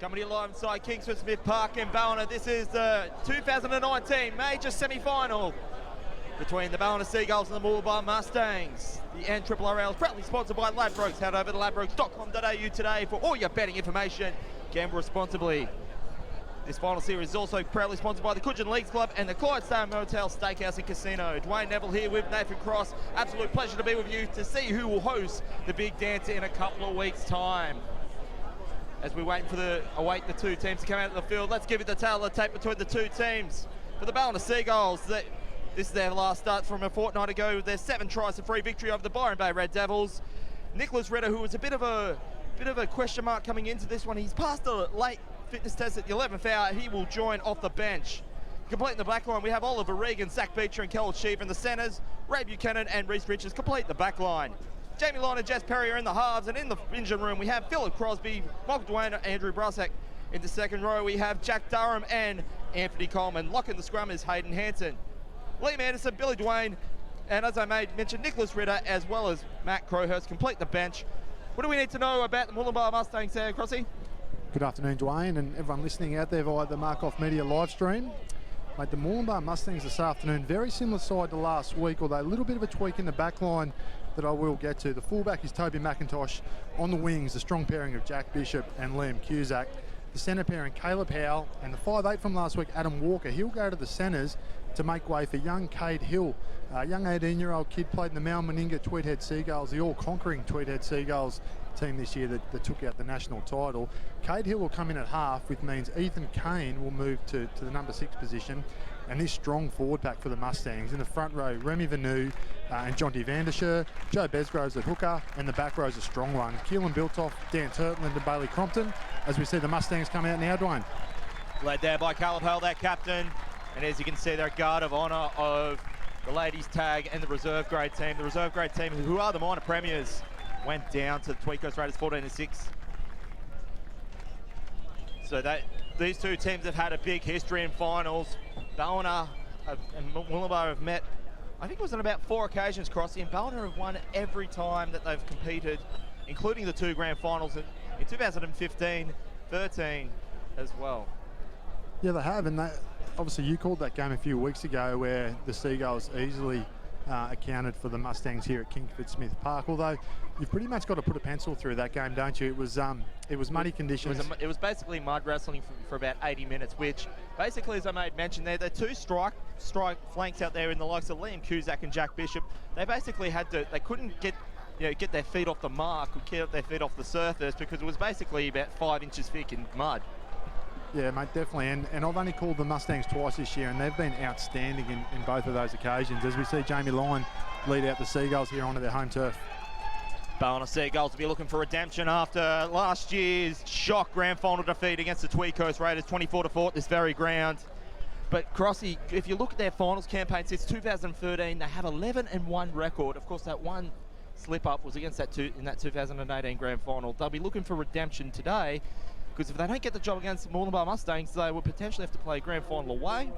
Coming to you live inside Kingford Smith Park in Ballina. This is the 2019 major semi-final between the Ballina Seagulls and the Murwillumbah Mustangs. The NRRRL is proudly sponsored by Ladbrokes. Head over to ladbrokes.com.au today for all your betting information. Gamble responsibly. This final series is also proudly sponsored by the Coogin Leagues Club and the Clydesdale Motel Steakhouse and Casino. Dwayne Neville here with Nathan Cross. Absolute pleasure to be with you to see who will host the big dance in a couple of weeks' time. As we await the two teams to come out of the field, let's give you the tail of the tape between the two teams. For the Ballina Seagulls, this is their last start from a fortnight ago with their 7 tries to 3 victory over the Byron Bay Red Devils. Nicholas Ritter, who was a bit of a question mark coming into this one, he's passed a late fitness test at the 11th hour. He will join off the bench. Completing the back line, we have Oliver Regan, Zach Beecher and Kel Sheever in the centres. Ray Buchanan and Reece Richards complete the back line. Jamie Lyon and Jess Perry are in the halves, and in the engine room we have Philip Crosby, Michael Dwayne and Andrew Brasek. In the second row we have Jack Durham and Anthony Coleman. Locking the scrum is Hayden Hanson. Liam Anderson, Billy Dwayne, and as I mentioned, Nicholas Ritter as well as Matt Crowhurst complete the bench. What do we need to know about the Murwillumbah Mustangs there, Crossy? Good afternoon, Dwayne, and everyone listening out there via the Markoff Media live stream. Mate, the Murwillumbah Mustangs this afternoon, very similar side to last week, although a little bit of a tweak in the back line that I will get to. The fullback is Toby McIntosh. On the wings, the strong pairing of Jack Bishop and Liam Cusack. The centre pairing, Caleb Howell, and the 5'8" from last week, Adam Walker. He'll go to the centres to make way for young Cade Hill. A young 18-year-old kid played in the Mal Meninga Tweedhead Seagulls, the all-conquering Tweedhead Seagulls team this year that took out the national title. Cade Hill will come in at half, which means Ethan Kane will move to the number 6 position. And this strong forward pack for the Mustangs. In the front row, Remy Vanu and Jonty Vandersher, Joe Besgroves at hooker, and the back row's a strong one. Keelan Biltoff, Dan Turtland and Bailey Crompton. As we see the Mustangs come out now, Dwayne. Led there by Caleb Hale, their captain. And as you can see, they're a guard of honour of the ladies tag and the reserve grade team. The reserve grade team, who are the minor premiers, went down to the Tweed Coast Raiders 14-6. So these two teams have had a big history in finals. Ballina and Murwillumbah have met, I think it was on about 4 occasions, Crossy, and Ballina have won every time that they've competed, including the 2 grand finals in 2015, 13 as well. Yeah, they have, and obviously you called that game a few weeks ago where the Seagulls easily accounted for the Mustangs here at Kingford Smith Park, although you've pretty much got to put a pencil through that game, don't you? It was muddy conditions. It was basically mud wrestling for about 80 minutes, which basically, as I made mention there, the 2 strike flanks out there in the likes of Liam Cusack and Jack Bishop, they basically they couldn't get their feet off the mark, or get their feet off the surface, because it was basically about 5 inches thick in mud. Yeah, mate, definitely. And I've only called the Mustangs twice this year, and they've been outstanding in both of those occasions, as we see Jamie Lyon lead out the Seagulls here onto their home turf. Ballina Seagulls will be looking for redemption after last year's shock grand final defeat against the Tweed Coast Raiders, 24-4 at this very ground. But Crossy, if you look at their finals campaign since 2013, they have 11-1 record. Of course, that one slip-up was against in that 2018 grand final. They'll be looking for redemption today, because if they don't get the job against the Murwillumbah Mustangs, they will potentially have to play a grand final away.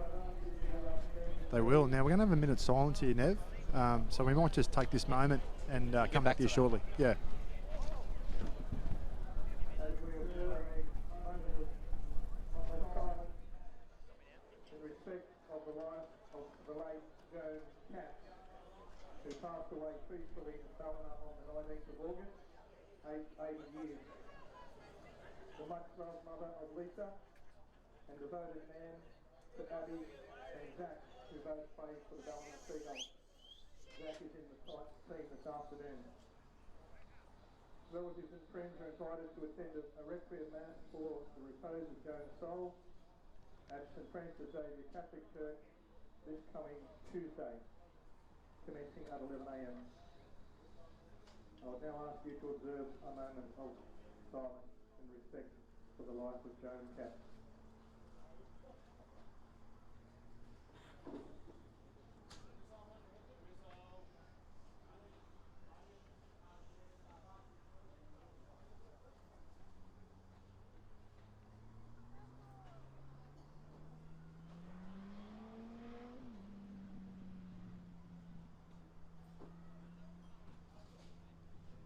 They will. Now, we're going to have a minute's silence here, Nev. So we might just take this moment and come back to you shortly. Yeah. In respect of the life of the late Joan Katz, who passed away peacefully in Ballina on the 19th of August, aged 80 years. The much-loved mother of Lisa, and devoted man to Abby and Zach, who both played for the Ballina Seagulls. Zach is in the team this afternoon. Relatives and friends are invited to attend a requiem mass for the repose of Joan's soul at St Francis Xavier Catholic Church this coming Tuesday, commencing at 11 a.m. I would now ask you to observe a moment of silence in respect for the life of Joan Katz.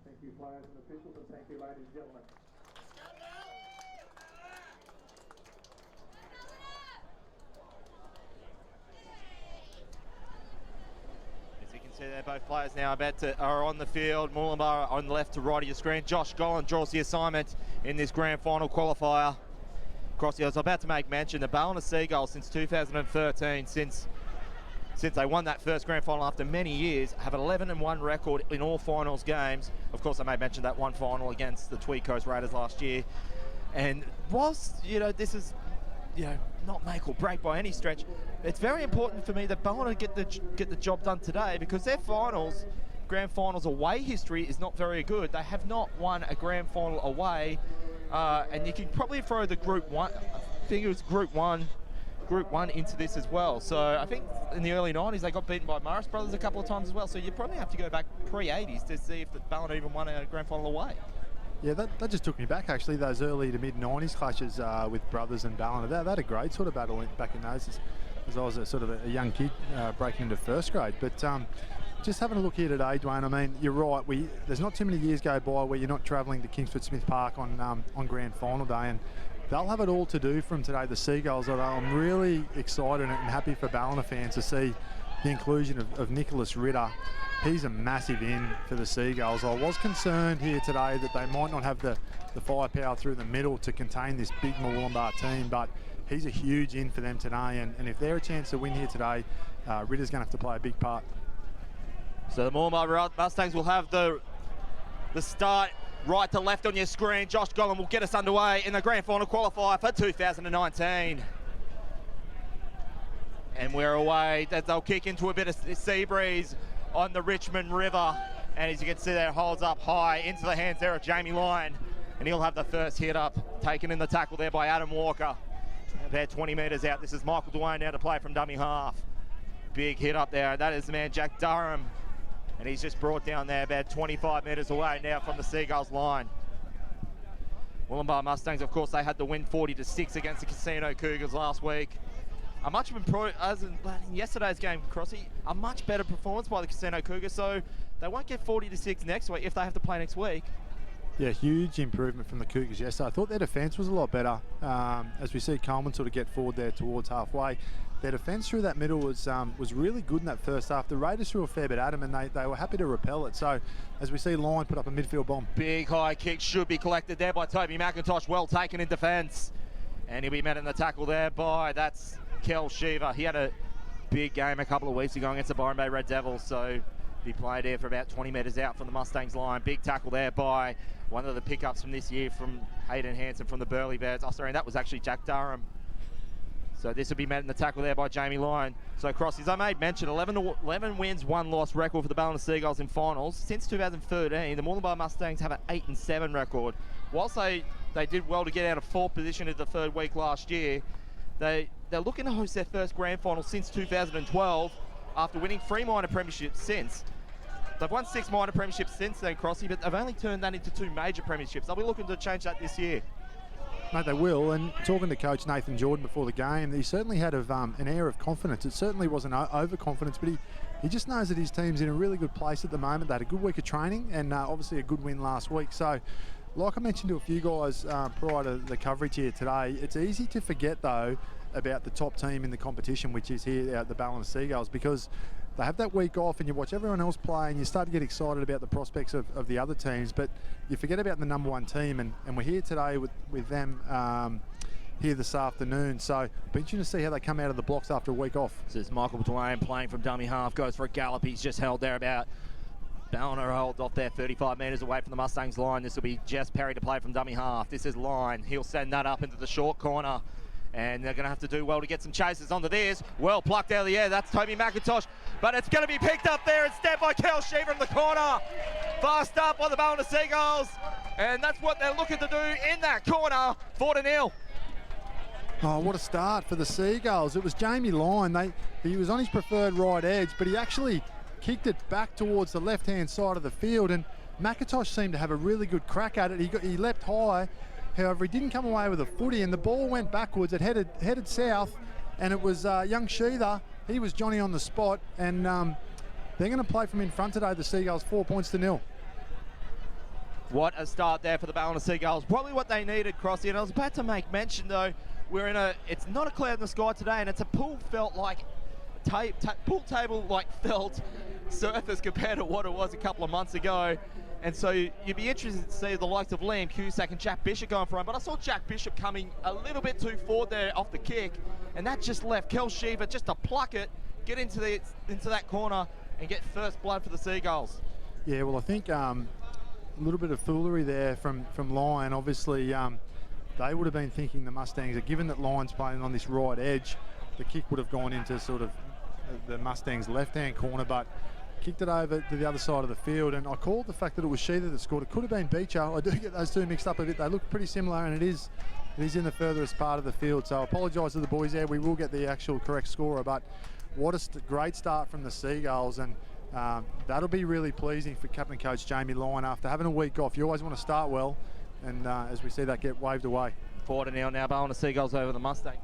Thank you, players and officials, and thank you, ladies and gentlemen. see there, both players now are on the field. Murwillumbah on the left to right of your screen. Josh Gollan draws the assignment in this grand final qualifier. Crossy, I was about to make mention, the Ballina Seagulls since 2013, since they won that first grand final after many years, have an 11-1 record in all finals games. Of course, I may mention that one final against the Tweed Coast Raiders last year. And whilst, this is, not make or break by any stretch, it's very important for me that Ballina get the job done today, because their grand finals away history is not very good. They have not won a grand final away, and you can probably throw the Group 1, I think it was Group 1 into this as well. So I think in the early 90s they got beaten by Morris Brothers a couple of times as well. So you probably have to go back pre-80s to see if the Ballina even won a grand final away. Yeah, that just took me back actually, those early to mid-90s clashes with Brothers and Ballina. They had a great sort of battle back in those as I was a sort of a young kid breaking into first grade. But just having a look here today, Dwayne, I mean, you're right, there's not too many years go by where you're not travelling to Kingford Smith Park on grand final day, and they'll have it all to do from today, the Seagulls. Although I'm really excited and happy for Ballina fans to see the inclusion of Nicholas Ritter. He's a massive in for the Seagulls. I was concerned here today that they might not have the firepower through the middle to contain this big Murwillumbah team, but he's a huge in for them today, and if they're a chance to win here today, Ritter's going to have to play a big part. So the Murwillumbah Mustangs will have the start right to left on your screen. Josh Gollan will get us underway in the grand final qualifier for 2019. And we're away. They'll kick into a bit of sea breeze on the Richmond River. And as you can see there, holds up high into the hands there of Jamie Lyon. And he'll have the first hit up, taken in the tackle there by Adam Walker. About 20 metres out. This is Michael Dwayne now to play from dummy half. Big hit up there. That is the man, Jack Durham. And he's just brought down there about 25 metres away now from the Seagulls line. Murwillumbah Mustangs, of course, they had the win 40-6 against the Casino Cougars last week. A much as in yesterday's game, Crossy, a much better performance by the Casino Cougars, so they won't get 40-6 next week if they have to play next week. Yeah, huge improvement from the Cougars yesterday. I thought their defence was a lot better. As we see Coleman sort of get forward there towards halfway, their defence through that middle was really good in that first half. The Raiders threw a fair bit at them, and they were happy to repel it. So as we see Lyon put up a midfield bomb. Big high kick should be collected there by Toby McIntosh, well taken in defence. And he'll be met in the tackle there by, that's Kel Shiva. He had a big game a couple of weeks ago against the Byron Bay Red Devils, so he played there for about 20 metres out from the Mustangs line. Big tackle there by one of the pickups from this year from Hayden Hanson from the Burleigh Bears. Oh, sorry, that was actually Jack Durham. So this will be met in the tackle there by Jamie Lyon. So Crossies, I made mention, 11 wins, 1 loss record for the Ballina Seagulls in finals. Since 2013, the Murwillumbah Mustangs have an 8-7 record. Whilst they did well to get out of 4th position in the 3rd week last year, they're looking to host their first grand final since 2012 after winning 3 minor premierships since. They've won 6 minor premierships since then, Crossy, but they've only turned that into 2 major premierships. They'll be looking to change that this year. Mate, they will, and talking to Coach Nathan Jordan before the game, he certainly had an air of confidence. It certainly wasn't overconfidence, but he just knows that his team's in a really good place at the moment. They had a good week of training and obviously a good win last week. So, like I mentioned to a few guys prior to the coverage here today, it's easy to forget, though, about the top team in the competition, which is here at the Ballina Seagulls, because they have that week off and you watch everyone else play and you start to get excited about the prospects of the other teams, but you forget about the number 1 team, and we're here today with them here this afternoon. So be interesting to see how they come out of the blocks after a week off. This is Michael Dwayne playing from dummy half, goes for a gallop. He's just held there about Ballina holds off there 35 metres away from the Mustangs line. This will be Jess Perry to play from dummy half. This is Line. He'll send that up into the short corner. And they're going to have to do well to get some chases onto this. Well plucked out of the air. That's Toby McIntosh. But it's going to be picked up there instead by Kel Shiva in the corner. Fast up by the Ballina Seagulls. And that's what they're looking to do in that corner. 4-0. Oh, what a start for the Seagulls. It was Jamie Lyon. He was on his preferred right edge, but he actually kicked it back towards the left-hand side of the field. And McIntosh seemed to have a really good crack at it. He leapt high. However, he didn't come away with a footy, and the ball went backwards. It headed south, and it was young Sheether. He was Johnny on the spot, and they're going to play from in front today, the Seagulls, 4-0. What a start there for the Ballina Seagulls. Probably what they needed, Crossy. And I was about to make mention, though, it's not a cloud in the sky today, and it's a pool felt like pool table like felt surface compared to what it was a couple of months ago. And so you'd be interested to see the likes of Liam Cusack and Jack Bishop going for him. But I saw Jack Bishop coming a little bit too forward there off the kick, and that just left Kel Shiva just to pluck it, get into that corner, and get first blood for the Seagulls. Yeah, well, I think a little bit of foolery there from Lyon. Obviously, they would have been thinking the Mustangs, given that Lyon's playing on this right edge, the kick would have gone into sort of the Mustangs' left-hand corner, but kicked it over to the other side of the field. And I called the fact that it was Sheether that scored. It could have been Beecher. I do get those two mixed up a bit. They look pretty similar, and it is in the furthest part of the field. So I apologise to the boys there. We will get the actual correct scorer, but what a great start from the Seagulls, and that'll be really pleasing for Captain Coach Jamie Lyon after having a week off. You always want to start well, and as we see that get waved away. 4-0 now, Ballina Seagulls over the Mustangs.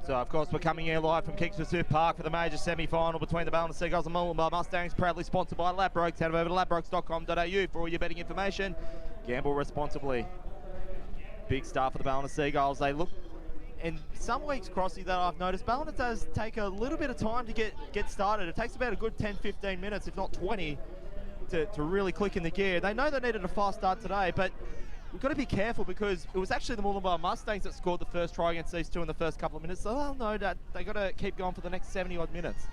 So, of course, we're coming here live from Kingford Park for the major semi-final between the Ballina Seagulls and Murwillumbah Mustangs, proudly sponsored by Ladbrokes. Head over to ladbrokes.com.au for all your betting information. Gamble responsibly. Big start for the Ballina Seagulls. They look, in some weeks, Crossy, that I've noticed, Ballina does take a little bit of time to get started. It takes about a good 10-15 minutes, if not 20, to really click in the gear. They know they needed a fast start today, but we've got to be careful because it was actually the Murwillumbah Mustangs that scored the first try against these two in the first couple of minutes. So they'll know that they got to keep going for the next 70-odd minutes.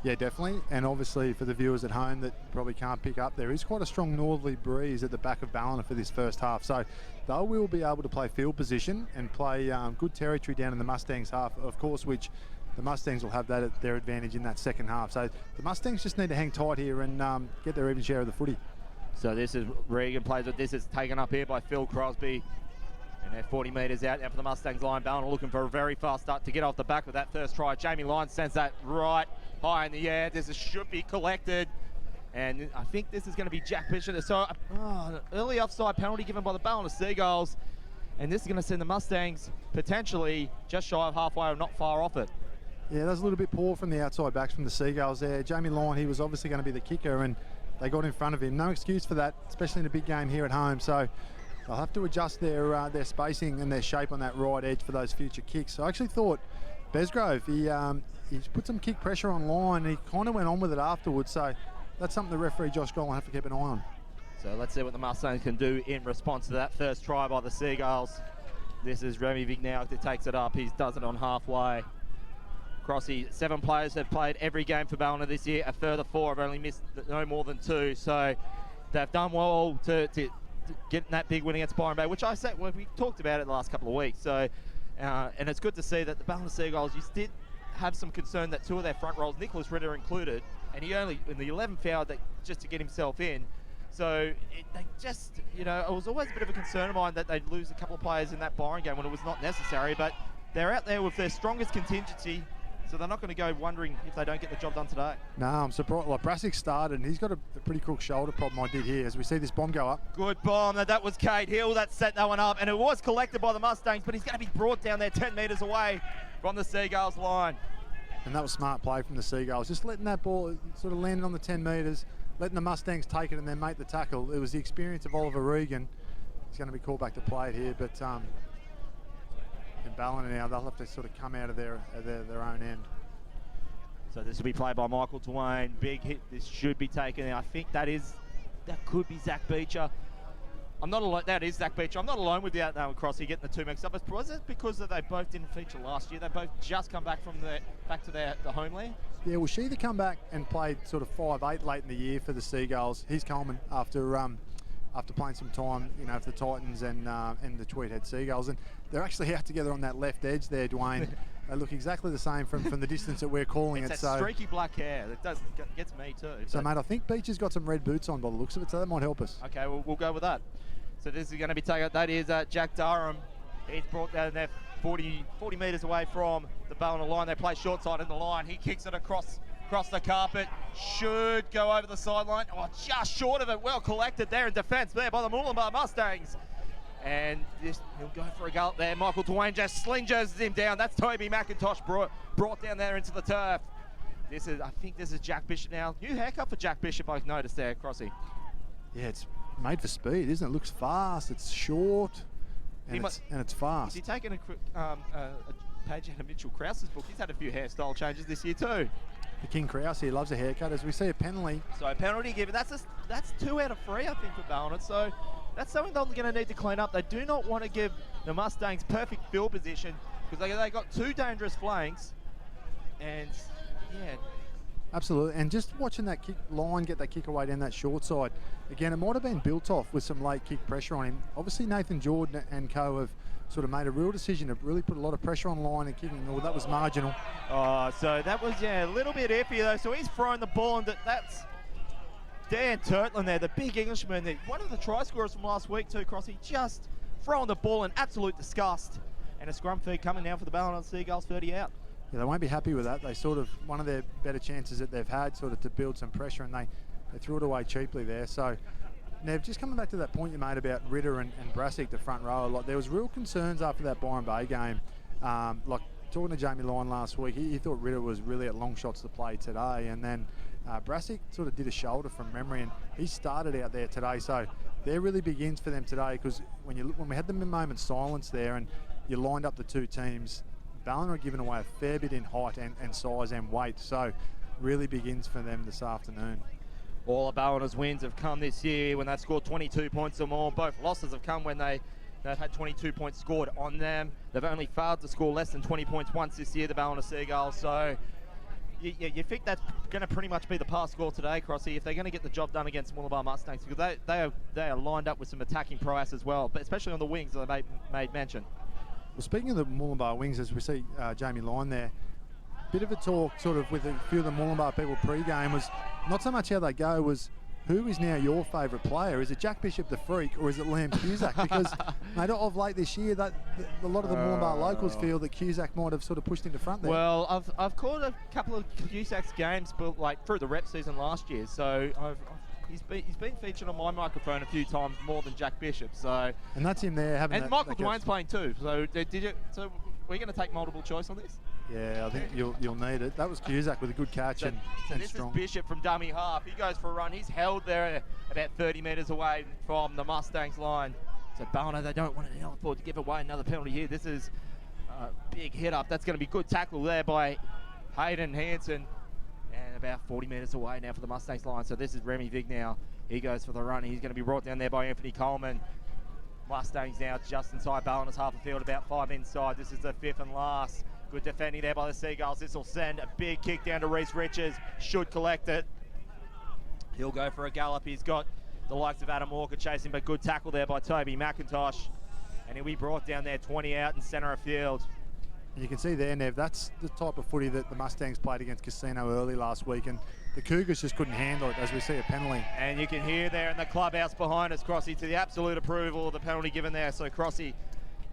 Yeah, definitely. And obviously for the viewers at home that probably can't pick up, there is quite a strong northerly breeze at the back of Ballina for this first half. So they will be able to play field position and play good territory down in the Mustangs half, of course, which the Mustangs will have that at their advantage in that second half. So the Mustangs just need to hang tight here and get their even share of the footy. So this is Regan plays with this. It's taken up here by Phil Crosby. And they're 40 metres out now for the Mustangs line. Ballina looking for a very fast start to get off the back with that first try. Jamie Lyon sends that right high in the air. This should be collected. And I think this is going to be Jack Bishop. So early offside penalty given by the Ballina Seagulls. And this is going to send the Mustangs potentially just shy of halfway or not far off it. Yeah, that was a little bit poor from the outside backs from the Seagulls there. Jamie Lyon, he was obviously going to be the kicker, and they got in front of him. No excuse for that, especially in a big game here at home. So they'll have to adjust their spacing and their shape on that right edge for those future kicks. So I actually thought Besgrove, he put some kick pressure on Lyon. He kind of went on with it afterwards. So that's something the referee Josh Goll will have to keep an eye on. So let's see what the Mustangs can do in response to that first try by the Seagulls. This is Remy Vignac that takes it up. He does it on halfway. Crossy, 7 players have played every game for Ballina this year. A further 4 have only missed no more than 2. So they've done well to get that big win against Byron Bay, which I said, well, we talked about it the last couple of weeks. So, and it's good to see that the Ballina Seagulls just did have some concern that 2 of their front rows, Nicholas Ritter included, and he only, in the 11th hour, just to get himself in. So they just, it was always a bit of a concern of mine that they'd lose a couple of players in that Byron game when it was not necessary, but they're out there with their strongest contingency. So they're not going to go wondering if they don't get the job done today. No, I'm surprised. Like, Brasic started, and he's got a pretty crook shoulder problem I did here as we see this bomb go up. Good bomb. That was Cade Hill that set that one up, and it was collected by the Mustangs, but he's going to be brought down there 10 metres away from the Seagulls line. And that was smart play from the Seagulls, just letting that ball sort of land on the 10 metres, letting the Mustangs take it and then make the tackle. It was the experience of Oliver Regan. He's going to be called back to play it here, but in Ballina now, they'll have to sort of come out of their own end. So this will be played by Michael Twain. Big hit. This should be taken. I think that could be Zach Beecher. I'm not alone. That is Zach Beecher. I'm not alone with that with Crossy getting the 2 mixed up. Was it because they both didn't feature last year? They both just come back from back to the homeland. Yeah, well, Sheether come back and played sort of 5-8 late in the year for the Seagulls. He's Coleman after playing some time, for the Titans and the Tweedhead Seagulls, and they're actually out together on that left edge there, Dwayne. They look exactly the same from the distance that we're calling it's it. That streaky black hair that gets me too. So, mate, I think Beecher's got some red boots on by the looks of it, so that might help us. Okay, we'll go with that. So this is going to be taken. That is Jack Durham. He's brought down there 40 metres away from the Ballina line. They play short side in the line. He kicks it across the carpet. Should go over the sideline. Oh, just short of it. Well collected there in defence there by the Murwillumbah Mustangs. And he'll go for a gulp there. Michael Twain just slingers him down. That's Toby McIntosh brought down there into the turf. I think this is Jack Bishop now. New haircut for Jack Bishop, I've noticed there, Crossy. Yeah, it's made for speed, isn't it? Looks fast, it's short. and it's Is fast. he taking a page out of Mitchell Krause's book? He's had a few hairstyle changes this year too. The King Krause, he loves a haircut. As we see a penalty. So a penalty given. That's 2 out of 3, I think, for Ballina. So that's something they're going to need to clean up. They do not want to give the Mustangs perfect field position because they got 2 dangerous flanks. And yeah. Absolutely, and just watching that kick line get that kick away down that short side. Again, it might have been built off with some late kick pressure on him. Obviously, Nathan Jordan and co have sort of made a real decision to really put a lot of pressure on line and kicking. Well, that was marginal. Oh, so that was, a little bit iffy though. So he's throwing the ball, and that's Dan Turtland there, the big Englishman, one of the try scorers from last week too, Crossy, just throwing the ball in absolute disgust. And a scrum feed coming now for the Ballina Seagulls, 30 out. Yeah, they won't be happy with that. They sort of, one of their better chances that they've had sort of to build some pressure, and they threw it away cheaply there. So, Nev, just coming back to that point you made about Ritter and Brassick, the front row, like there was real concerns after that Byron Bay game. Like talking to Jamie Lyon last week, he thought Ritter was really at long shots to play today, and then Brassick sort of did a shoulder from memory, and he started out there today. So there really begins for them today, because when we had the moment silence there and you lined up the 2 teams, Ballina are giving away a fair bit in height and size and weight, so really begins for them this afternoon. All of Ballina's wins have come this year when they've scored 22 points or more. Both losses have come when they've had 22 points scored on them. They've only failed to score less than 20 points once this year, the Ballina Seagulls. So you think that's going to pretty much be the pass score today, Crossy, if they're going to get the job done against Murwillumbah Mustangs, because they are lined up with some attacking prowess as well, but especially on the wings that I made mention. Well, speaking of the Murwillumbah wings, as we see Jamie Lyon there, bit of a talk sort of with a few of the Murwillumbah people pre-game was not so much how they go, was who is now your favourite player? Is it Jack Bishop the Freak, or is it Liam Cusack? Because mate, of late this year, a lot of the Murwillumbah locals feel that Cusack might have sort of pushed into front there. Well, I've caught a couple of Cusack's games, but like through the rep season last year, so he's been featured on my microphone a few times more than Jack Bishop. So and that's him there having. And Michael Dwayne's playing too. So So we're going to take multiple choice on this? Yeah, I think you'll need it. That was Cusack with a good catch so and this strong. Is Bishop from dummy half. He goes for a run. He's held there about 30 metres away from the Mustangs line. So Ballina, they don't want to give away another penalty here. This is a big hit up. That's going to be good tackle there by Hayden Hansen. And about 40 metres away now for the Mustangs line. So this is Remy Vig now. He goes for the run. He's going to be brought down there by Anthony Coleman. Mustangs now just inside Ballina's half the field, about 5 inside. This is the 5th and last. Good defending there by the Seagulls. This will send a big kick down to Reece Richards. Should collect it. He'll go for a gallop. He's got the likes of Adam Walker chasing, but good tackle there by Toby McIntosh. And he'll be brought down there 20 out in centre of field. You can see there, Nev, that's the type of footy that the Mustangs played against Casino early last week, and the Cougars just couldn't handle it, as we see a penalty. And you can hear there in the clubhouse behind us, Crossy, to the absolute approval of the penalty given there. So Crossy,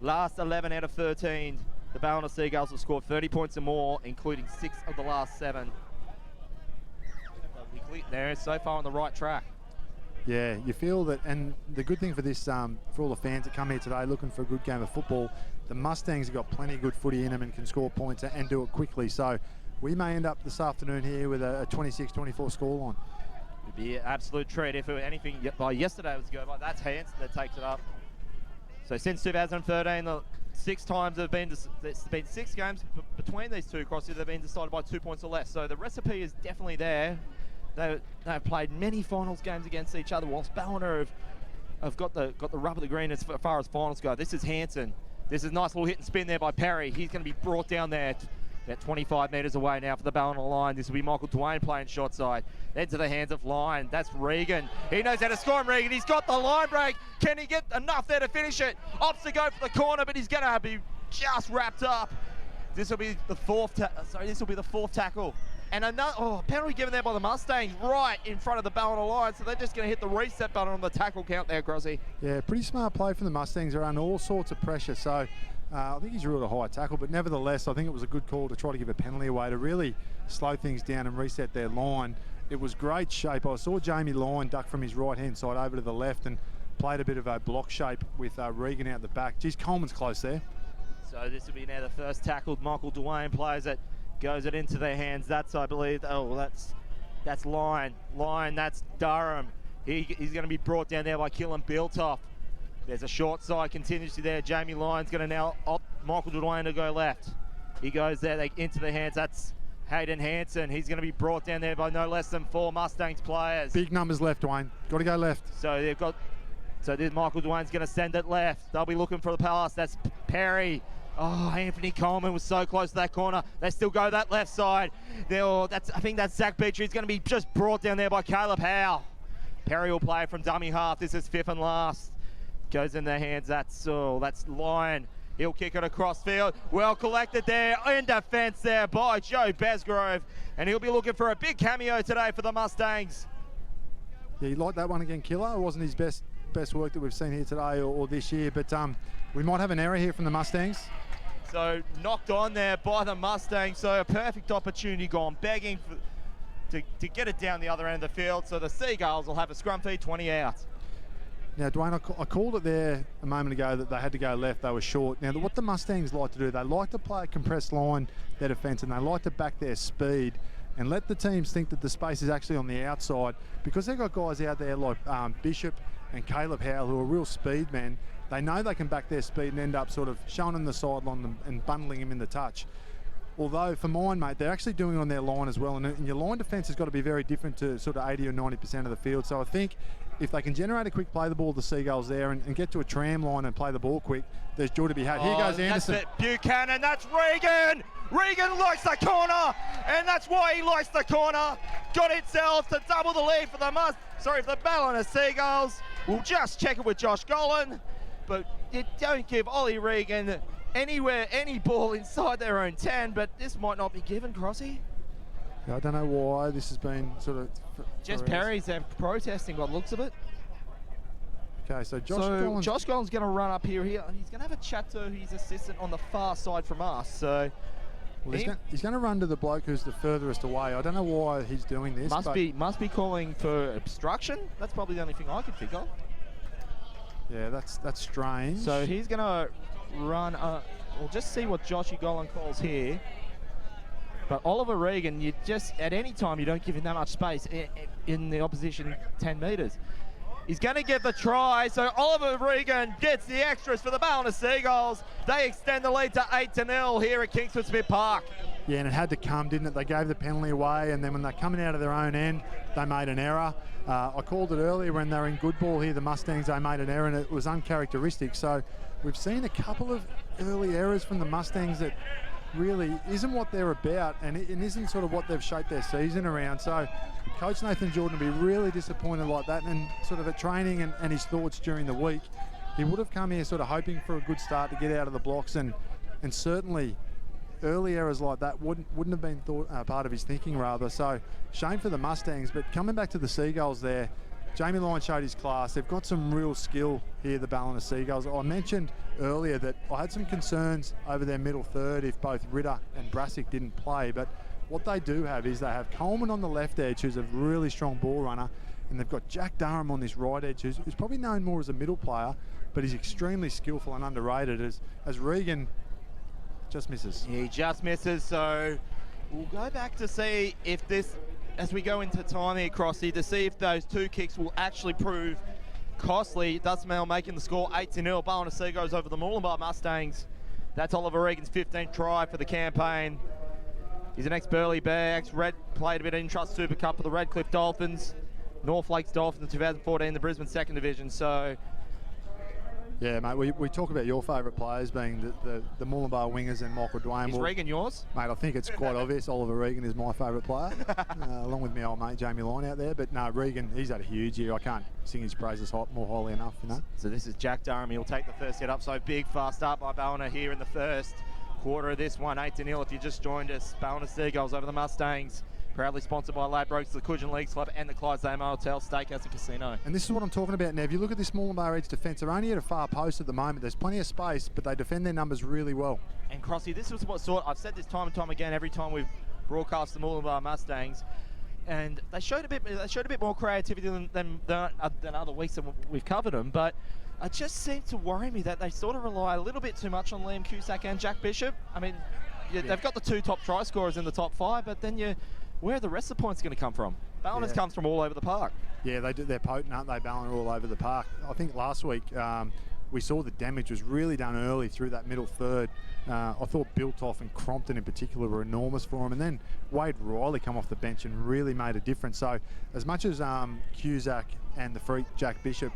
last 11 out of 13, the Ballina Seagulls have scored 30 points or more, including 6 of the last 7. They're so far on the right track. Yeah, you feel that, and the good thing for this, for all the fans that come here today looking for a good game of football, the Mustangs have got plenty of good footy in them and can score points and do it quickly. So we may end up this afternoon here with a 26-24 scoreline. It'd be an absolute treat if it were anything by yesterday was go by. That's Hansen that takes it up. So since 2013, the 6 times there's been 6 games between these two crosses. They've been decided by 2 points or less. So the recipe is definitely there. They've played many finals games against each other, whilst Ballina have got the rub of the green as far as finals go. This is Hansen. This is a nice little hit and spin there by Perry. He's going to be brought down there about 25 metres away now for the Ballina line. This will be Michael Dwayne playing short side. Then to the hands of Lyon. That's Regan. He knows how to score him, Regan. He's got the line break. Can he get enough there to finish it? Opts to go for the corner, but he's going to be just wrapped up. This will be the fourth tackle. And another penalty given there by the Mustangs right in front of the Ballina line, so they're just going to hit the reset button on the tackle count there, Grozzy. Yeah, pretty smart play from the Mustangs. They're under all sorts of pressure, so I think he's ruled a high tackle, but nevertheless, I think it was a good call to try to give a penalty away to really slow things down and reset their line. It was great shape. I saw Jamie Lyon duck from his right-hand side over to the left and played a bit of a block shape with Regan out the back. Geez, Coleman's close there. So this will be now the first tackled. Michael Dwayne plays it. Goes it into their hands. That's, I believe, that's Lyon. That's Durham. He's going to be brought down there by Killen Biltoff. There's a short side contingency there. Jamie Lyon's going to now opt Michael Dwayne to go left. He goes there, into the hands. That's Hayden Hanson. He's going to be brought down there by no less than 4 Mustangs players. Big numbers left, Dwayne. Got to go left. So they've got. So this Michael Dwayne's going to send it left. They'll be looking for the pass. That's Perry. Oh, Anthony Coleman was so close to that corner. They still go that left side. I think that's Zach Beecher. He's going to be just brought down there by Caleb Howe. Perry will play from dummy half. This is 5th and last. Goes in their hands. That's Lyon. He'll kick it across field. Well collected there in defence there by Joe Besgrove. And he'll be looking for a big cameo today for the Mustangs. Yeah, you like that one again, Killer. It wasn't his best work that we've seen here today or this year, but we might have an error here from the Mustangs. So knocked on there by the Mustangs. So a perfect opportunity gone begging to get it down the other end of the field. So the Seagulls will have a scrum feed 20 out. Now, Dwayne, I called it there a moment ago that they had to go left. They were short. Now, what the Mustangs like to do, they like to play a compressed line, their defence, and they like to back their speed and let the teams think that the space is actually on the outside, because they've got guys out there like Bishop and Caleb Howell who are real speed men. They know they can back their speed and end up sort of showing them the sideline and bundling him in the touch. Although for mine, mate, they're actually doing it on their line as well, and your line defence has got to be very different to sort of 80 or 90% of the field. So I think if they can generate a quick play the ball, the Seagulls there, and get to a tram line and play the ball quick, there's joy to be had. Here goes Anderson. That's it. Buchanan, that's Regan. Regan likes the corner, and that's why he likes the corner. Got himself to double the lead for the Ballina Seagulls. We'll just check it with Josh Golan, but you don't give Ollie Regan any ball inside their own 10, but this might not be given, Crossy. I don't know why this has been sort of... Jess Perry's protesting by the looks of it. Okay, so Josh Golan's going to run up here. He's going to have a chat to his assistant on the far side from us. So he's going to run to the bloke who's the furthest away. I don't know why he's doing this. Must be calling for obstruction. That's probably the only thing I could think of. Yeah, that's strange. So he's going to run. We'll just see what Joshy Golan calls here. But Oliver Regan, you just, at any time, you don't give him that much space in the opposition 10 metres. He's going to get the try, so Oliver Regan gets the extras for the Ballina Seagulls. They extend the lead to 8-0 here at Kingsford Smith Park. Yeah, and it had to come, didn't it? They gave the penalty away, and then when they're coming out of their own end, they made an error. I called it earlier when they were in good ball here, the Mustangs, they made an error, and it was uncharacteristic. So we've seen a couple of early errors from the Mustangs that really isn't what they're about, and it isn't sort of what they've shaped their season around. So Coach Nathan Jordan will be really disappointed like that, and sort of at training and his thoughts during the week, he would have come here sort of hoping for a good start to get out of the blocks, and certainly early errors like that wouldn't have been part of his thinking rather. So shame for the Mustangs, but coming back to the Seagulls there, Jamie Lyon showed his class. They've got some real skill here, the Ballina Seagulls. I mentioned earlier that I had some concerns over their middle third if both Ritter and Brassic didn't play, but what they do have is they have Coleman on the left edge, who's a really strong ball runner, and they've got Jack Durham on this right edge, who's probably known more as a middle player, but he's extremely skillful and underrated as Regan just misses. He just misses, so we'll go back to see if this, as we go into time here, Crossy, to see if those two kicks will actually prove costly. Dustmail making the score 8-0. Ballina Seagulls over the Murwillumbah Mustangs. That's Oliver Regan's 15th try for the campaign. He's an ex-Burleigh Bear, Red, played a bit of Intrust Super Cup for the Redcliffe Dolphins, North Lakes Dolphins in 2014, the Brisbane Second Division. So yeah, mate, we talk about your favourite players being the Murwillumbah wingers and Michael Dwayne. Is Regan yours? Mate, I think it's quite obvious Oliver Regan is my favourite player, along with my old mate Jamie Lyon out there. But no, Regan, he's had a huge year. I can't sing his praises more highly enough, you know. So this is Jack Durham. He'll take the first hit up. So big fast start by Ballina here in the first quarter of this one, 8-0. If you just joined us, Ballina Seagulls over the Mustangs. Proudly sponsored by Ladbrokes, the Coogin Leagues Club, and the Clydesdale Hotel, Steakhouse and Casino. And this is what I'm talking about now. If you look at this Murwillumbah Edge defence, they're only at a far post at the moment. There's plenty of space, but they defend their numbers really well. And Crossy, this is what I've said this time and time again every time we've broadcast the Murwillumbah Mustangs, and they showed a bit more creativity than other weeks that we've covered them. But it just seems to worry me that they sort of rely a little bit too much on Liam Cusack and Jack Bishop. I mean, they've got the two top try scorers in the top five, but then where are the rest of the points going to come from? Ballina's comes from all over the park. Yeah, they do. They're potent, aren't they? Ballina all over the park. I think last week we saw the damage was really done early through that middle third. I thought Biltoff and Crompton in particular were enormous for him, and then Wade Riley come off the bench and really made a difference. So as much as Cusack and the freak Jack Bishop,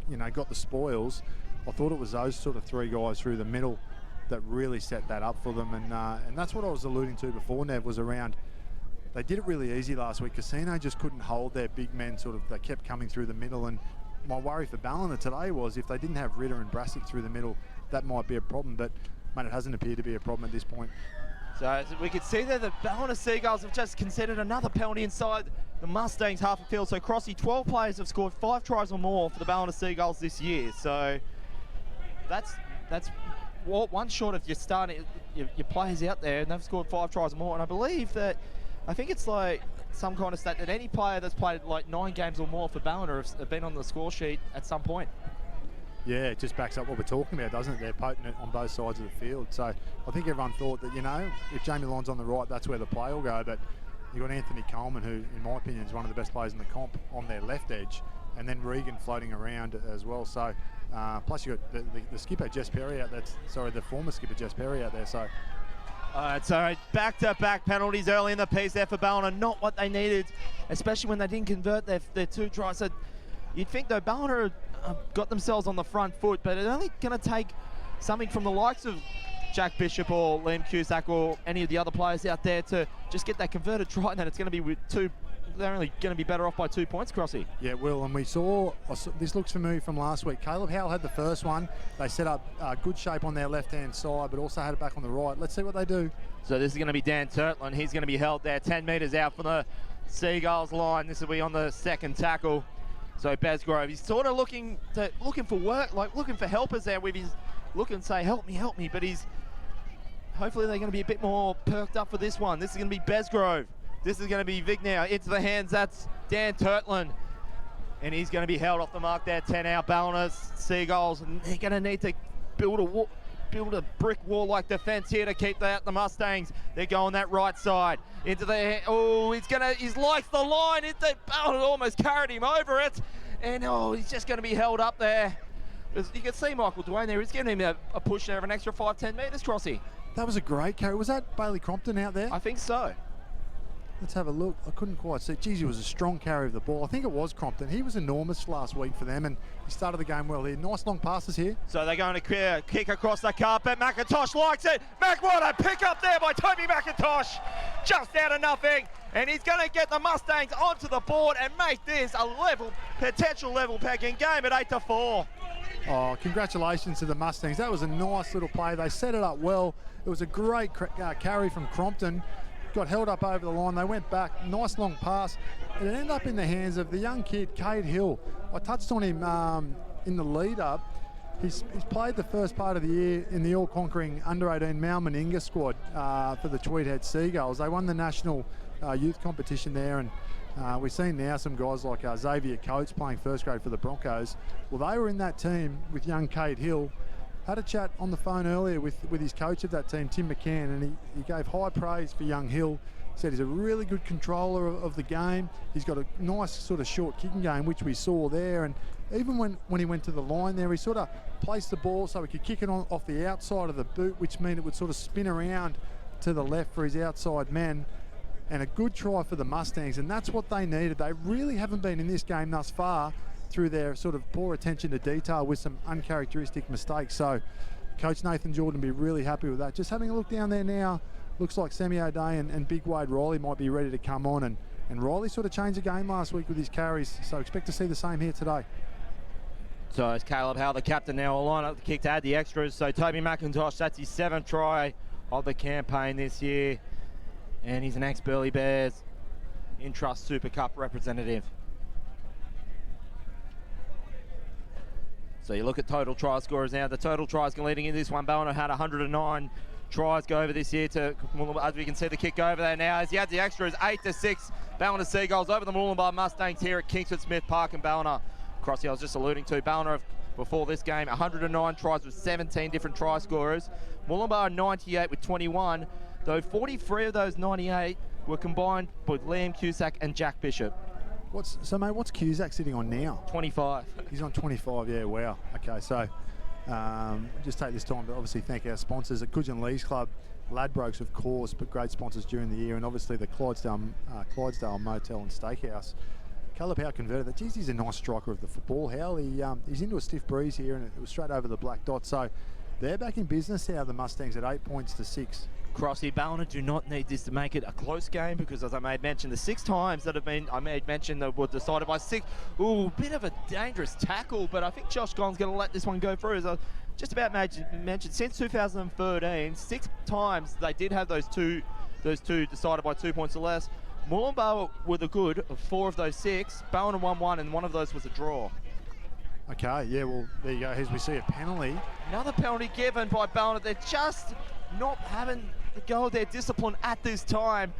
you know, got the spoils, I thought it was those sort of three guys through the middle that really set that up for them, and that's what I was alluding to before, Nev, was around they did it really easy last week. Casino just couldn't hold their big men, sort of, they kept coming through the middle, and my worry for Ballina today was if they didn't have Ritter and Brassick through the middle, that might be a problem, but mate, it hasn't appeared to be a problem at this point. So we could see there the Ballina Seagulls have just conceded another penalty inside the Mustangs half a field. So Crossy, 12 players have scored 5 tries or more for the Ballina Seagulls this year. So that's one short of your starting your players out there, and they've scored 5 tries or more. And I think it's like some kind of stat that any player that's played like 9 games or more for Ballina have been on the score sheet at some point. Yeah, it just backs up what we're talking about, doesn't it? They're potent on both sides of the field. So I think everyone thought that, you know, if Jamie Lyon's on the right, that's where the play will go. But you've got Anthony Coleman, who, in my opinion, is one of the best players in the comp, on their left edge, and then Regan floating around as well. So plus you've got the skipper, Jess Perry, out there. Sorry, the former skipper, Jess Perry, out there. So so back-to-back penalties early in the piece there for Ballina, not what they needed, especially when they didn't convert their 2 tries. So you'd think, though, Ballina got themselves on the front foot, but it's only going to take something from the likes of Jack Bishop or Liam Cusack or any of the other players out there to just get that converted try, and then it's going to be with 2. They're only going to be better off by 2 points, Crossy. Yeah, Will, and we saw, this looks familiar from last week. Caleb Howell had the first one. They set up good shape on their left-hand side, but also had it back on the right. Let's see what they do. So this is going to be Dan Turtland. He's going to be held there 10 metres out from the Seagulls line. This will be on the second tackle. So Besgrove, he's sort of looking for work, like looking for helpers there with his look and say, help me, but he's hopefully they're going to be a bit more perked up for this one. This is going to be Besgrove. This is going to be Vigneault into the hands. That's Dan Turtland. And he's going to be held off the mark there. 10 out, Ballina Seagulls. And they're going to need to build a brick wall-like defence here to keep out the Mustangs. They're going that right side. Into the, he's likes the line. Ballina almost carried him over it. And he's just going to be held up there. You can see Michael Dwayne there. He's giving him a push there of an extra 5-10 metres, Crossy. That was a great carry. Was that Bailey Crompton out there? I think so. Let's have a look. I couldn't quite see. Geez, it was a strong carry of the ball. I think it was Crompton. He was enormous last week for them, and he started the game well here. Nice long passes here. So they're going to kick across the carpet. McIntosh likes it. What a pick up there by Toby McIntosh. Just out of nothing. And he's going to get the Mustangs onto the board and make this a potential level pegging game at 8-4. Oh, congratulations to the Mustangs. That was a nice little play. They set it up well. It was a great carry from Crompton. Got held up over the line. They went back. Nice long pass. And it ended up in the hands of the young kid, Cade Hill. I touched on him in the lead-up. He's played the first part of the year in the all-conquering under-18 Mal Meninga squad for the Tweedhead Seagulls. They won the national youth competition there, and we've seen now some guys like Xavier Coates playing first grade for the Broncos. Well, they were in that team with young Cade Hill. Had a chat on the phone earlier with his coach of that team, Tim McCann, and he gave high praise for young Hill. Said he's a really good controller of the game. He's got a nice sort of short kicking game, which we saw there. And even when he went to the line there, he sort of placed the ball so he could kick it off the outside of the boot, which meant it would sort of spin around to the left for his outside man. And a good try for the Mustangs, and that's what they needed. They really haven't been in this game thus far through their sort of poor attention to detail with some uncharacteristic mistakes. So Coach Nathan Jordan will be really happy with that. Just having a look down there now, looks like Sammy O'Day and Big Wade Riley might be ready to come on, and Riley sort of changed the game last week with his carries, so expect to see the same here today. So it's Caleb Howell, the captain, now will line up the kick to add the extras. So Toby McIntosh, that's his 7th try of the campaign this year, and he's an ex-Burleigh Bears Intrust Super Cup representative. So you look at total try scorers now. The total tries leading in this one, Ballina had 109 tries go over this year to, as we can see the kick over there now. As he adds the extras, 8-6, Ballina Seagulls over the Murwillumbah Mustangs here at Kingford Smith Park in Ballina. Crossy, I was just alluding to, Ballina before this game, 109 tries with 17 different try scorers. Murwillumbah 98 with 21, though 43 of those 98 were combined with Liam Cusack and Jack Bishop. What's Cusack sitting on now? 25. He's on 25, yeah, wow. Okay, so Just take this time to obviously thank our sponsors at Coogin Leagues Club, Ladbrokes, of course, but great sponsors during the year, and obviously the Clydesdale Motel and Steakhouse. Caleb Howe converted that. Geez, he's a nice striker of the football. Howe, he's into a stiff breeze here, and it was straight over the black dot. So they're back in business now, the Mustangs, at 8 points to 6. Crossy, Ballina do not need this to make it a close game, because as I made mention, the 6 times that have been, I made mention that were decided by 6. Ooh, bit of a dangerous tackle, but I think Josh Goll's going to let this one go through. As I just about mentioned, since 2013, 6 times they did have those two decided by 2 points or less. Murwillumbah were the good of 4 of those 6. Ballina won 1, and one of those was a draw. Okay, yeah, well, there you go. As we see a penalty. Another penalty given by Ballina. They're just not having the go of their discipline at this time.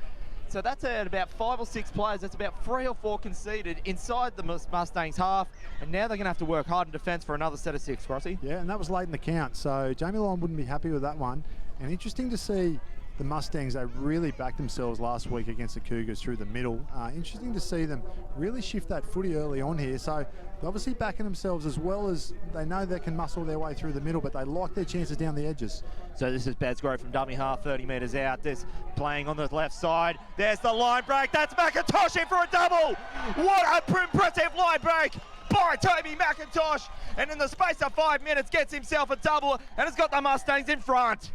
So that's at about 5 or 6 players. That's about 3 or 4 conceded inside the Mustangs half. And now they're going to have to work hard in defence for another set of 6, Crossy. Yeah, and that was late in the count. So Jamie Lyon wouldn't be happy with that one. And interesting to see the Mustangs, they really backed themselves last week against the Cougars through the middle. Interesting to see them really shift that footy early on here. So they're obviously backing themselves, as well as they know they can muscle their way through the middle, but they like their chances down the edges. So this is Bedsgrove from dummy half, 30 metres out. This playing on the left side. There's the line break. That's McIntosh in for a double. What an impressive line break by Toby McIntosh. And in the space of 5 minutes, gets himself a double and has got the Mustangs in front.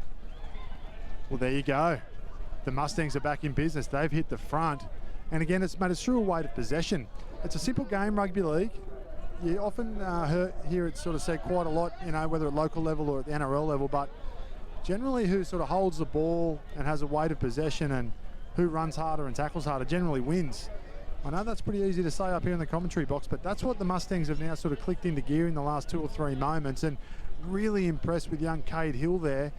Well, there you go. The Mustangs are back in business. They've hit the front. And again, it's through a weight of possession. It's a simple game, rugby league. You often hear it sort of said quite a lot, you know, whether at local level or at the NRRRL level, but generally who sort of holds the ball and has a weight of possession and who runs harder and tackles harder generally wins. I know that's pretty easy to say up here in the commentary box, but that's what the Mustangs have now sort of clicked into gear in the last 2 or 3 moments, and really impressed with young Cade Hill there.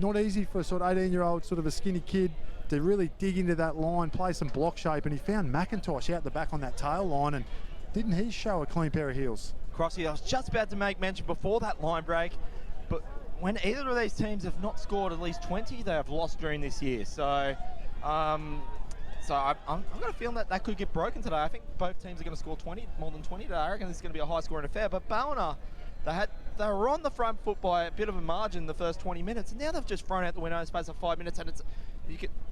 Not easy for a sort of 18-year-old, sort of a skinny kid, to really dig into that line, play some block shape, and he found McIntosh out the back on that tail line, and didn't he show a clean pair of heels? Crossy, I was just about to make mention before that line break, but when either of these teams have not scored at least 20, they have lost during this year. So I've got a feeling that could get broken today. I think both teams are going to score more than 20 today. I reckon this is going to be a high-scoring affair. But Ballina, they were on the front foot by a bit of a margin the first 20 minutes, and now they've just thrown out the window in the space of 5 minutes, and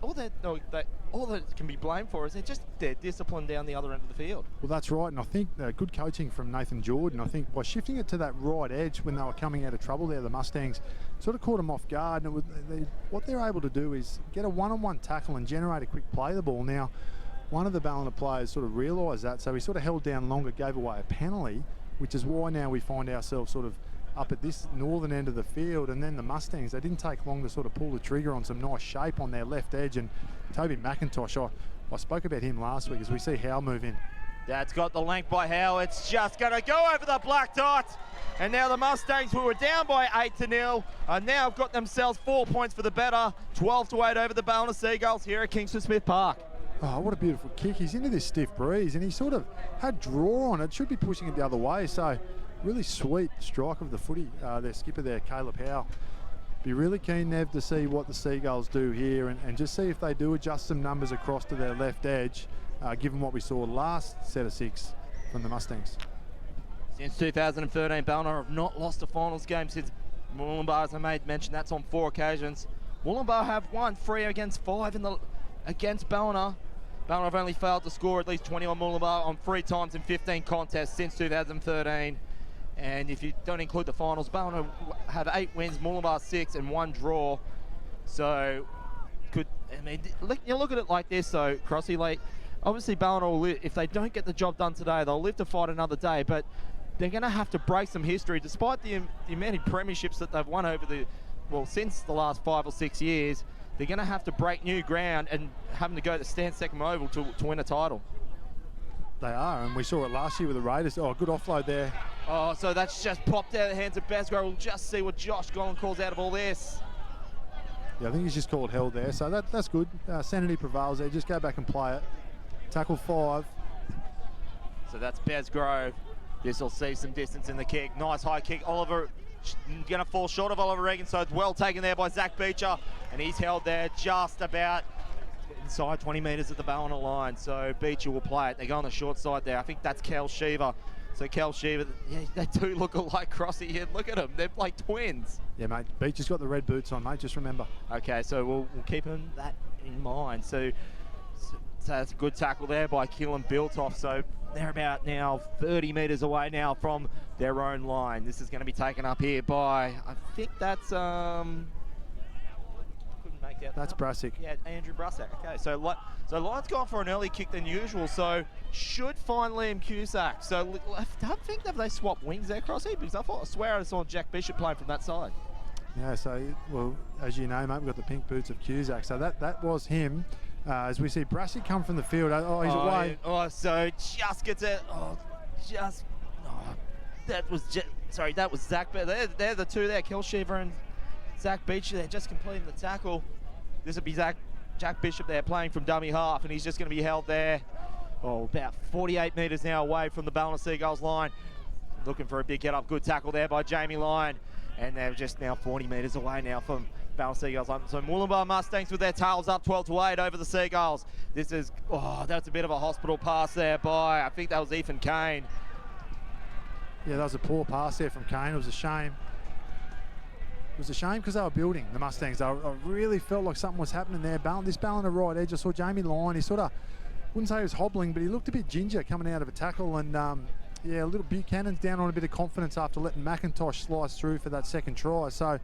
all that can be blamed for is their discipline down the other end of the field. Well, that's right, and I think good coaching from Nathan Jordan. I think by shifting it to that right edge when they were coming out of trouble there, the Mustangs sort of caught them off guard, and what they're able to do is get a one-on-one tackle and generate a quick play the ball. Now, one of the Ballina players sort of realised that, so he sort of held down longer, gave away a penalty, which is why now we find ourselves sort of up at this northern end of the field. And then the Mustangs, they didn't take long to sort of pull the trigger on some nice shape on their left edge. And Toby McIntosh, I spoke about him last week as we see Howe move in. That's got the length by Howe. It's just going to go over the black dot. And now the Mustangs, who were down by 8-0, are now got themselves 4 points for the better. 12-8 over the Ballina Seagulls here at Kingston Smith Park. Oh, what a beautiful kick. He's into this stiff breeze, and he sort of had draw on it. Should be pushing it the other way. So really sweet strike of the footy, their skipper there, Caleb Howe. Be really keen, Nev, to see what the Seagulls do here and just see if they do adjust some numbers across to their left edge, given what we saw last set of 6 from the Mustangs. Since 2013, Ballina have not lost a finals game since Murwillumbah, as I made mention. That's on 4 occasions. Murwillumbah have won 3 against 5 against Ballina. Ballina have only failed to score at least 20 on Murwillumbah on 3 times in 15 contests since 2013. And if you don't include the finals, Ballina have 8 wins, Murwillumbah 6, and 1 draw. So, you look at it like this, though, Crossy. Obviously, Ballina will if they don't get the job done today, they'll live to fight another day. But they're going to have to break some history, despite the many premierships that they've won since the last 5 or 6 years. They're going to have to break new ground and having to go to Stan Second Oval to win a title. They are, and we saw it last year with the Raiders. Oh, good offload there. Oh, so that's just popped out of the hands of Basgrove. We'll just see what Josh Gollan calls out of all this. Yeah, I think he's just called held there, so that's good. Sanity prevails there. Just go back and play it. Tackle 5. So that's Basgrove. This will see some distance in the kick. Nice high kick. Oliver going to fall short of Oliver Regan, so it's well taken there by Zach Beecher, and he's held there just about inside 20 metres at the Ballina line. So Beecher will play it. They go on the short side there. I think that's Kel Sheaver. So Kel Shiva, yeah, they do look alike, Crossy. Yeah, look at them. They're like twins. Yeah, mate. Beach has got the red boots on, mate. Just remember. Okay, so we'll keep that in mind. So that's a good tackle there by Keelan Biltoff. So they're about now 30 metres away now from their own line. This is going to be taken up here by, I think that's couldn't make out. That's Brassic. Yeah, Andrew Brassic. Okay, so Lions gone for an early kick than usual. So should find Liam Cusack. So I don't think that they swapped wings there, Crossy, because I swear I saw Jack Bishop playing from that side. Yeah, so, well, as you know, mate, we've got the pink boots of Cusack. So that was him. As we see Brassic come from the field. Oh, he's away. Oh, so just gets it. That was Zach. They're the two there, Kel Shiva and Zach Beach. They're just completing the tackle. This will be Jack Bishop there playing from dummy half, and he's just going to be held there. About 48 metres now away from the Ballina Seagulls line. Looking for a big get-up. Good tackle there by Jamie Lyon. And they're just now 40 metres away now from Ballina Seagulls. So Murwillumbah Mustangs with their tails up 12-8 over the Seagulls. This is, that's a bit of a hospital pass there by, I think that was Ethan Kane. Yeah, that was a poor pass there from Kane. It was a shame. It was a shame because they were building, the Mustangs. I really felt like something was happening there. This Ballina right edge, I saw Jamie Lyon. He sort of, wouldn't say he was hobbling, but he looked a bit ginger coming out of a tackle. And yeah, a little Buchanan's down on a bit of confidence after letting McIntosh slice through for that second try. So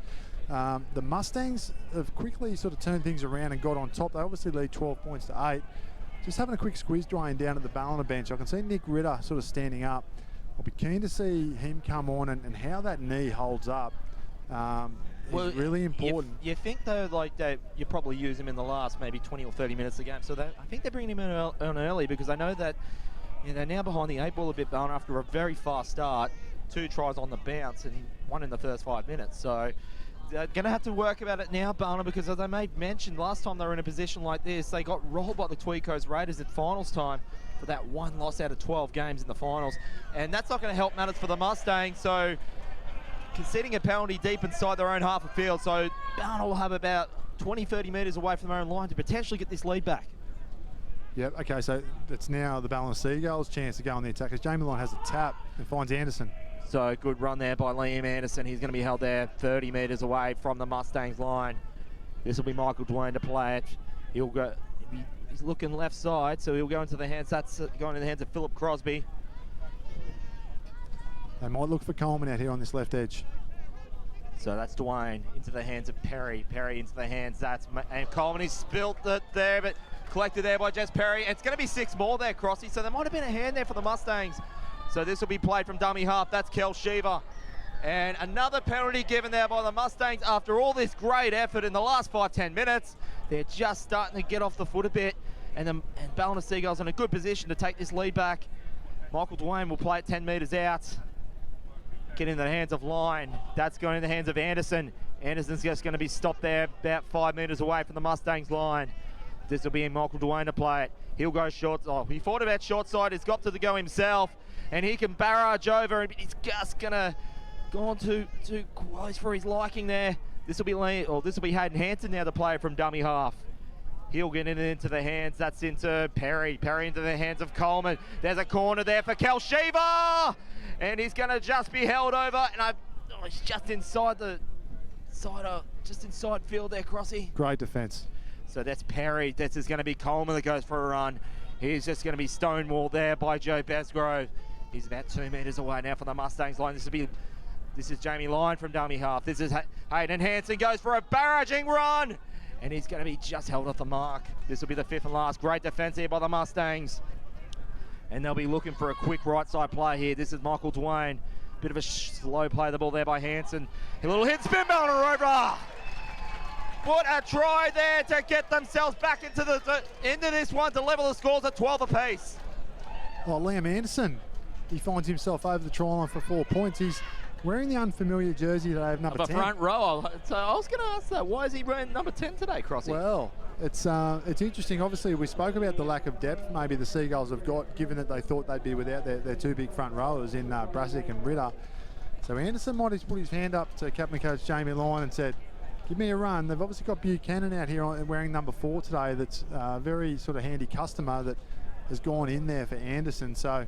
the Mustangs have quickly sort of turned things around and got on top. They obviously lead 12 points to 8. Just having a quick squeeze drying down at the Ballina bench. I can see Nick Ritter sort of standing up. I'll be keen to see him come on and how that knee holds up. It's really important. You think though, like that, you probably use him in the last maybe 20 or 30 minutes of the game. So I think they're bringing him in on early because I know that they're now behind the 8 ball a bit, Ballina, after a very fast start. 2 tries on the bounce and 1 in the first 5 minutes. So they're going to have to work about it now, Ballina, because as I made mention, last time they were in a position like this, they got rolled by the Tweed Coast Raiders at finals time for that 1 loss out of 12 games in the finals. And that's not going to help matters for the Mustangs. So conceding a penalty deep inside their own half of field. So Ballina will have about 20, 30 metres away from their own line to potentially get this lead back. Yep, okay, so it's now the Ballina Seagulls' chance to go on the attack as Jamie Lyon has a tap and finds Anderson. So good run there by Liam Anderson. He's going to be held there 30 metres away from the Mustangs line. This will be Michael Dwayne to play it. He'll go. He's looking left side, so he'll go into the hands. That's going in the hands of Philip Crosby. They might look for Coleman out here on this left edge. So that's Dwayne into the hands of Perry. Perry into the hands. And Coleman, he's spilt it there, but collected there by Jess Perry. It's going to be 6 more there, Crossy. So there might have been a hand there for the Mustangs. So this will be played from dummy half. That's Kel Shiva. And another penalty given there by the Mustangs after all this great effort in the last 5-10 minutes. They're just starting to get off the foot a bit. And Ballina Seagulls in a good position to take this lead back. Michael Dwayne will play it 10 metres out. Get in the hands of Lyon. That's going in the hands of Anderson. Anderson's just going to be stopped there about 5 metres away from the Mustangs line. This will be Michael Dwayne to play it. He'll go short. He thought about short side. He's got to go himself. And he can barrage over, and he's just gonna go on too close for his liking there. This will be Hayden Hanson now, the player from dummy half. He'll get it into the hands. That's into Perry. Perry into the hands of Coleman. There's a corner there for Kel Shiva, and he's gonna just be held over. And he's just inside inside field there, Crossy. Great defence. So that's Perry. This is going to be Coleman that goes for a run. He's just going to be stonewalled there by Joe Besgrove. He's about 2 metres away now from the Mustangs line. This is Jamie Lyon from dummy half. This is Hayden Hanson goes for a barraging run, and he's going to be just held off the mark. This will be the 5th and last. Great defence here by the Mustangs, and they'll be looking for a quick right side play here. This is Michael Dwayne. Bit of a slow play the ball there by Hanson. A little hit spin ball and over. What a try there to get themselves back into this one to level the scores at 12 apiece. Oh, Liam Anderson. He finds himself over the try line for 4 points. He's wearing the unfamiliar jersey today of number 10. The front row. So I was going to ask that. Why is he wearing number 10 today, Crossy? Well, it's interesting. Obviously, we spoke about the lack of depth maybe the Seagulls have got, given that they thought they'd be without their 2 big front rowers in Brassic and Ritter. So Anderson might have put his hand up to captain coach Jamie Lyon and said, give me a run. They've obviously got Buchanan out here wearing number 4 today. That's a very sort of handy customer that has gone in there for Anderson. So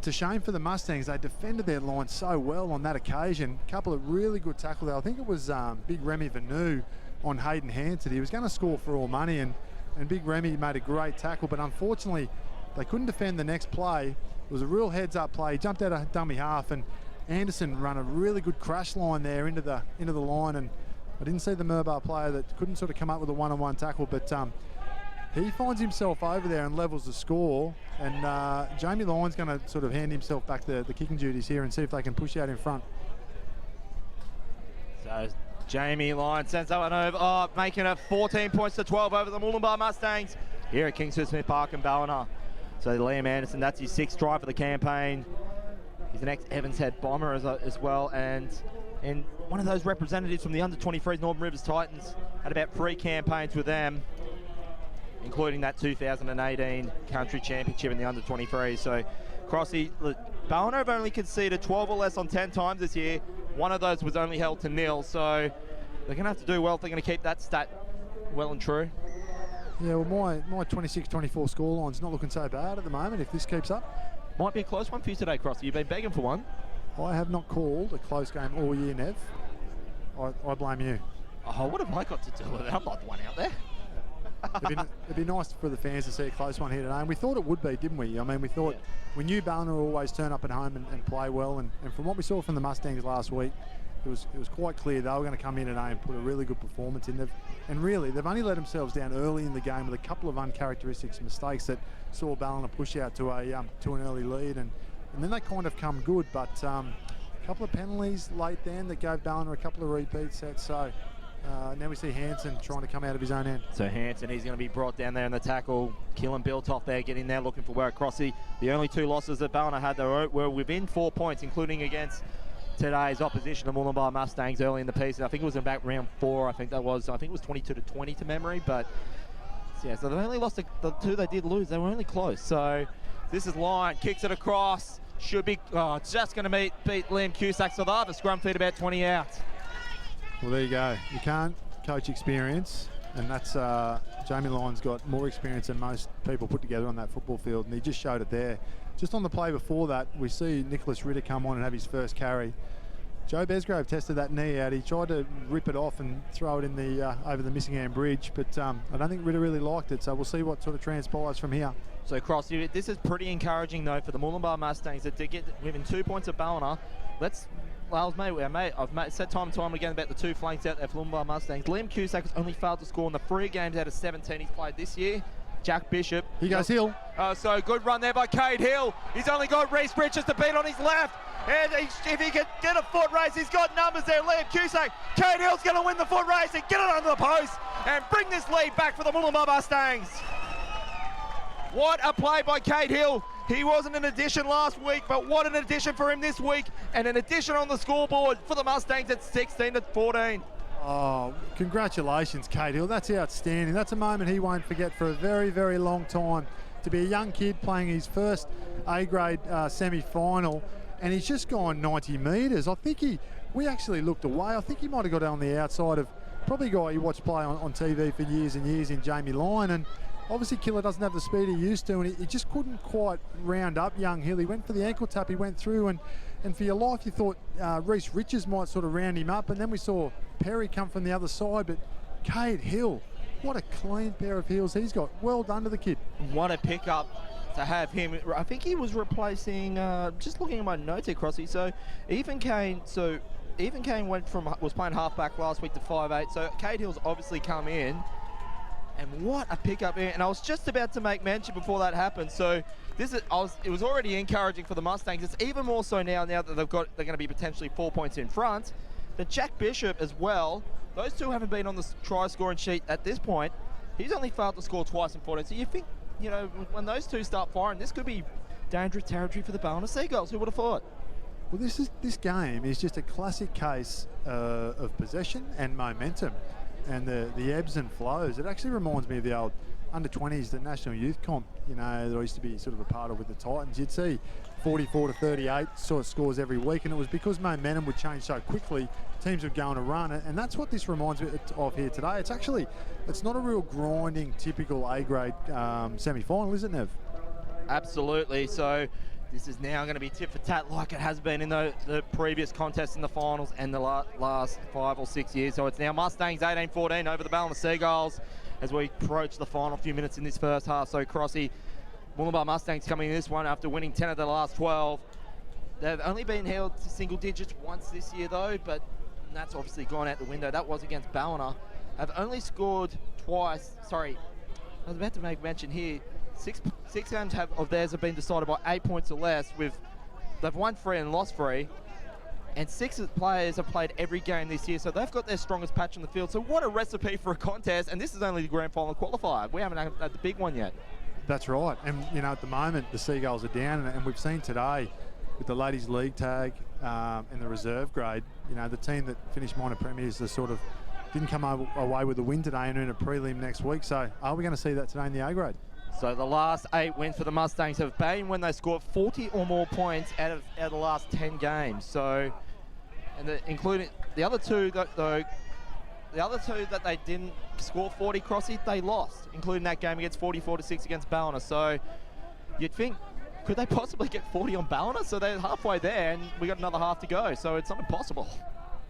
It's a shame for the Mustangs. They defended their line so well on that occasion. A couple of really good tackles there. I think it was Big Remy Vanu on Hayden Hanson. He was going to score for all money, and Big Remy made a great tackle, but unfortunately they couldn't defend the next play. It was a real heads-up play. He jumped out a dummy half, and Anderson ran a really good crash line there into the line, and I didn't see the Murwillumbah player that couldn't sort of come up with a one-on-one tackle, but he finds himself over there and levels the score, and Jamie Lyon's going to sort of hand himself back the kicking duties here and see if they can push out in front. So Jamie Lyon sends that one over, making it 14 points to 12 over the Murwillumbah Mustangs here at Kingford Smith Park in Ballina. So Liam Anderson, that's his 6th try for the campaign. He's an ex-Evans Head bomber as well, and one of those representatives from the under-23s Northern Rivers Titans. Had about 3 campaigns with them, including that 2018 country championship in the under-23s. So Crossy, Ballina have only conceded 12 or less on 10 times this year. One of those was only held to nil, so they're going to have to do well if they're going to keep that stat well and true. Yeah, well, my 26-24 scoreline's not looking so bad at the moment if this keeps up. Might be a close one for you today, Crossy. You've been begging for one. I have not called a close game all year, Nev. I blame you. Oh, what have I got to do with it? I'm not the one out there. It'd be nice for the fans to see a close one here today, and we thought it would be, didn't we? I mean, we thought we knew Ballina would always turn up at home and play well, and from what we saw from the Mustangs last week, it was quite clear they were going to come in today and put a really good performance in. And really, they've only let themselves down early in the game with a couple of uncharacteristic mistakes that saw Ballina push out to an early lead, and then they kind of come good, but a couple of penalties late then that gave Ballina a couple of repeat sets. So now we see Hanson trying to come out of his own end. So Hanson, he's going to be brought down there in the tackle. Keelan Biltoff there getting there looking for work. Crossy, the only 2 losses that Ballina had were within 4 points, including against today's opposition, the Murwillumbah Mustangs, early in the piece. I think it was in about round 4. I think it was 22-20 to memory. But yeah, so they only lost the 2 they did lose. They were only close. So this is Lyon, kicks it across. Should be just going to beat Liam Cusack. So they'll have a scrum feed about 20 out. Well, there you go. You can't coach experience, and that's Jamie Lyon's got more experience than most people put together on that football field, and he just showed it there. Just on the play before that, we see Nicholas Ritter come on and have his first carry. Joe Besgrove tested that knee out. He tried to rip it off and throw it in the over the Missingham Bridge, but I don't think Ritter really liked it, so we'll see what sort of transpires from here. So, Cross, this is pretty encouraging, though, for the Murwillumbah Mustangs to get within 2 points of Ballina. I've said time and time again about the 2 flanks out there for Murwillumbah Mustangs. Liam Cusack has only failed to score in the 3 games out of 17 he's played this year. Jack Bishop. He goes Hill. So good run there by Cade Hill. He's only got Reece Bridges to beat on his left. And if he can get a foot race, he's got numbers there. Liam Cusack. Cade Hill's going to win the foot race and get it under the post and bring this lead back for the Murwillumbah Mustangs. What a play by Cade Hill. He wasn't an addition last week, but what an addition for him this week, and an addition on the scoreboard for the Mustangs at 16-14. Oh, congratulations, Cade Hill. That's outstanding. That's a moment he won't forget for a very, very long time. To be a young kid playing his first A-grade semi-final, and he's just gone 90 metres. I think we actually looked away. I think he might have got on the outside of probably a guy you watched play on TV for years and years in Jamie Lyon, and obviously Killer doesn't have the speed he used to, and he just couldn't quite round up young Hill. He went for the ankle tap, he went through, and for your life you thought Reece Richards might sort of round him up, and then we saw Perry come from the other side, but Cade Hill, what a clean pair of heels he's got. Well done to the kid. What a pickup to have him. I think he was replacing, just looking at my notes here, Crossy, so Ethan Kane was playing halfback last week to 5'8", so Cade Hill's obviously come in. And what a pickup here. And I was just about to make mention before that happened. So it was already encouraging for the Mustangs. It's even more so now that they're going to be potentially 4 points in front. That Jack Bishop as well, those 2 haven't been on the try scoring sheet at this point. He's only failed to score twice in 14. So you think, when those 2 start firing, this could be dangerous territory for the Ballina Seagulls. Who would have thought? Well, this game is just a classic case of possession and momentum, and the ebbs and flows. It actually reminds me of the old under-20s, the National Youth Comp, that I used to be sort of a part of with the Titans. You'd see 44-38 sort of scores every week, and it was because momentum would change so quickly, teams would go on a run, and that's what this reminds me of here today. It's not a real grinding, typical A-grade semi-final, is it, Nev? Absolutely. So This is now going to be tit for tat like it has been in the previous contests in the finals and the last 5 or 6 years. So it's now Mustangs 18-14 over the Ballina Seagulls as we approach the final few minutes in this first half. So Crossy, Murwillumbah Mustangs coming in this one after winning 10 of the last 12. They've only been held to single digits once this year though, but that's obviously gone out the window. That was against Ballina. Have only scored twice. Sorry, I was about to make mention here. Six games of theirs have been decided by 8 points or less. They've won 3 and lost 3. And 6 players have played every game this year, so they've got their strongest patch on the field. So what a recipe for a contest, and this is only the grand final qualifier. We haven't had the big one yet. That's right, and you know, at the moment the Seagulls are down, and we've seen today with the ladies league tag and the reserve grade, you know, the team that finished minor premiers sort of didn't come away with a win today and in a prelim next week. So are we going to see that today in the A grade? So the last 8 wins for the Mustangs have been when they scored 40 or more points out of the last 10 games. So, and including the other two that they didn't score 40, Crossy, they lost, including that game against 44-6 against Ballina. So you'd think, could they possibly get 40 on Ballina? So they're halfway there, and we got another half to go. So it's not impossible.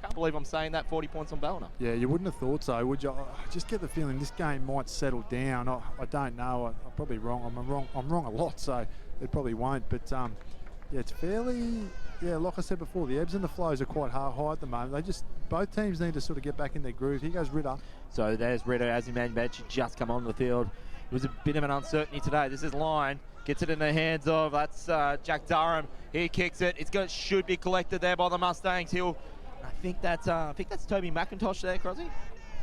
Can't believe I'm saying that, 40 points on Ballina. Yeah, you wouldn't have thought so, would you? I just get the feeling this game might settle down. I don't know. I'm probably wrong. I'm wrong a lot, so it probably won't. But yeah, it's fairly. Yeah, like I said before, the ebbs and the flows are quite high at the moment. Both teams need to sort of get back in their groove. Here goes Ritter. So there's Ritter, as he mentioned, just come on the field. It was a bit of an uncertainty today. This is Line. Gets it in the hands of, that's Jack Durham. He kicks it. Should be collected there by the Mustangs. I think that's Toby McIntosh there, Crosby.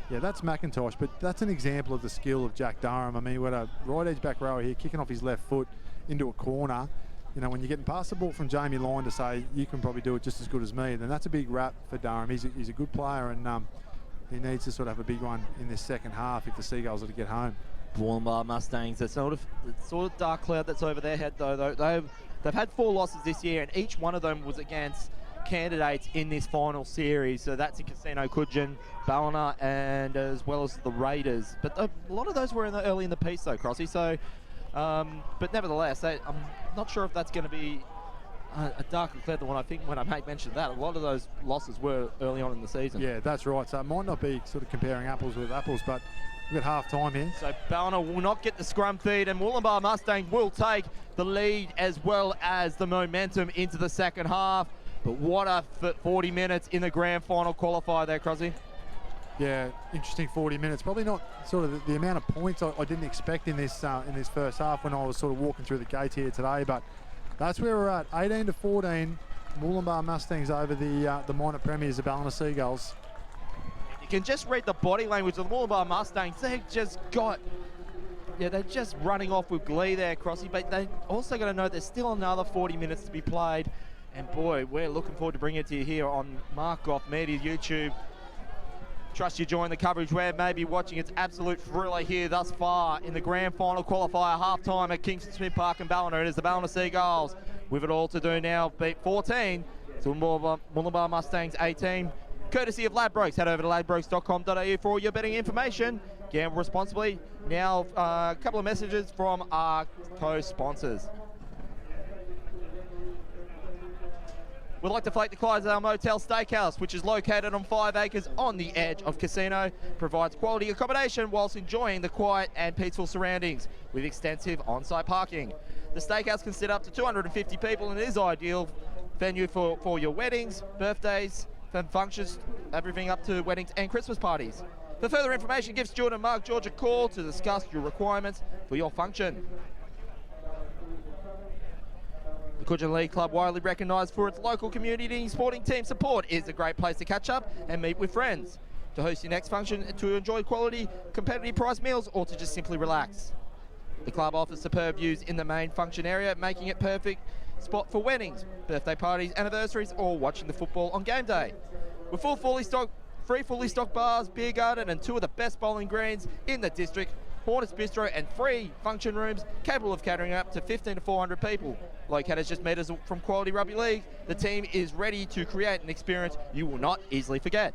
Yeah, that's McIntosh, but that's an example of the skill of Jack Durham. I mean, we've got a right edge back rower here, kicking off his left foot into a corner. You know, when you're getting past the ball from Jamie Line to say, you can probably do it just as good as me, then that's a big rap for Durham. He's a good player, and he needs to sort of have a big one in this second half if the Seagulls are to get home. Murwillumbah Mustangs, the sort of dark cloud that's over their head, though. They've had 4 losses this year, and each one of them was against candidates in this final series. So that's in Casino Coogin, Ballina, and as well as the Raiders. But a lot of those were early in the piece, though, Crossy. So, but nevertheless, I'm not sure if that's going to be a darker cloud than what I think when I mentioned that. A lot of those losses were early on in the season. Yeah, that's right. So it might not be sort of comparing apples with apples, but we've got half time here. So Ballina will not get the scrum feed, and Murwillumbah Mustangs will take the lead as well as the momentum into the second half. But what a 40 minutes in the grand final qualifier there, Crosby. Yeah, interesting 40 minutes. Probably not sort of the amount of points I didn't expect in this first half when I was sort of walking through the gate here today. But that's where we're at, 18-14. Murwillumbah Mustangs over the minor premiers, the Ballina Seagulls. You can just read the body language of the Murwillumbah Mustangs. They're just running off with glee there, Crossy. But they also got to know there's still another 40 minutes to be played. And boy, we're looking forward to bringing it to you here on Mark Off Media YouTube. Trust you join the coverage. We're maybe watching its absolute thriller here thus far in the grand final qualifier, half-time at Kingford Smith Park in Ballina. It is the Ballina Seagulls with it all to do now. Beat 14 to Murwillumbah Mustangs 18. Courtesy of Ladbrokes. Head over to ladbrokes.com.au for all your betting information. Gamble responsibly. Now, a couple of messages from our co-sponsors. We'd like to thank the Clydesdale Motel Steakhouse, which is located on 5 acres on the edge of Casino, provides quality accommodation whilst enjoying the quiet and peaceful surroundings with extensive on-site parking. The steakhouse can sit up to 250 people and is ideal venue for your weddings, birthdays, functions, everything up to weddings and Christmas parties. For further information, give Stuart and Mark George a call to discuss your requirements for your function. The Coogin League Club, widely recognised for its local community and sporting team support, is a great place to catch up and meet with friends, to host your next function, to enjoy quality, competitive price meals, or to just simply relax. The club offers superb views in the main function area, making it perfect spot for weddings, birthday parties, anniversaries, or watching the football on game day. With fully stocked bars, beer garden, and 2 of the best bowling greens in the district, Hornets Bistro, and 3 function rooms capable of catering up to 15 to 400 people. Located just meters from Quality Rugby League, the team is ready to create an experience you will not easily forget.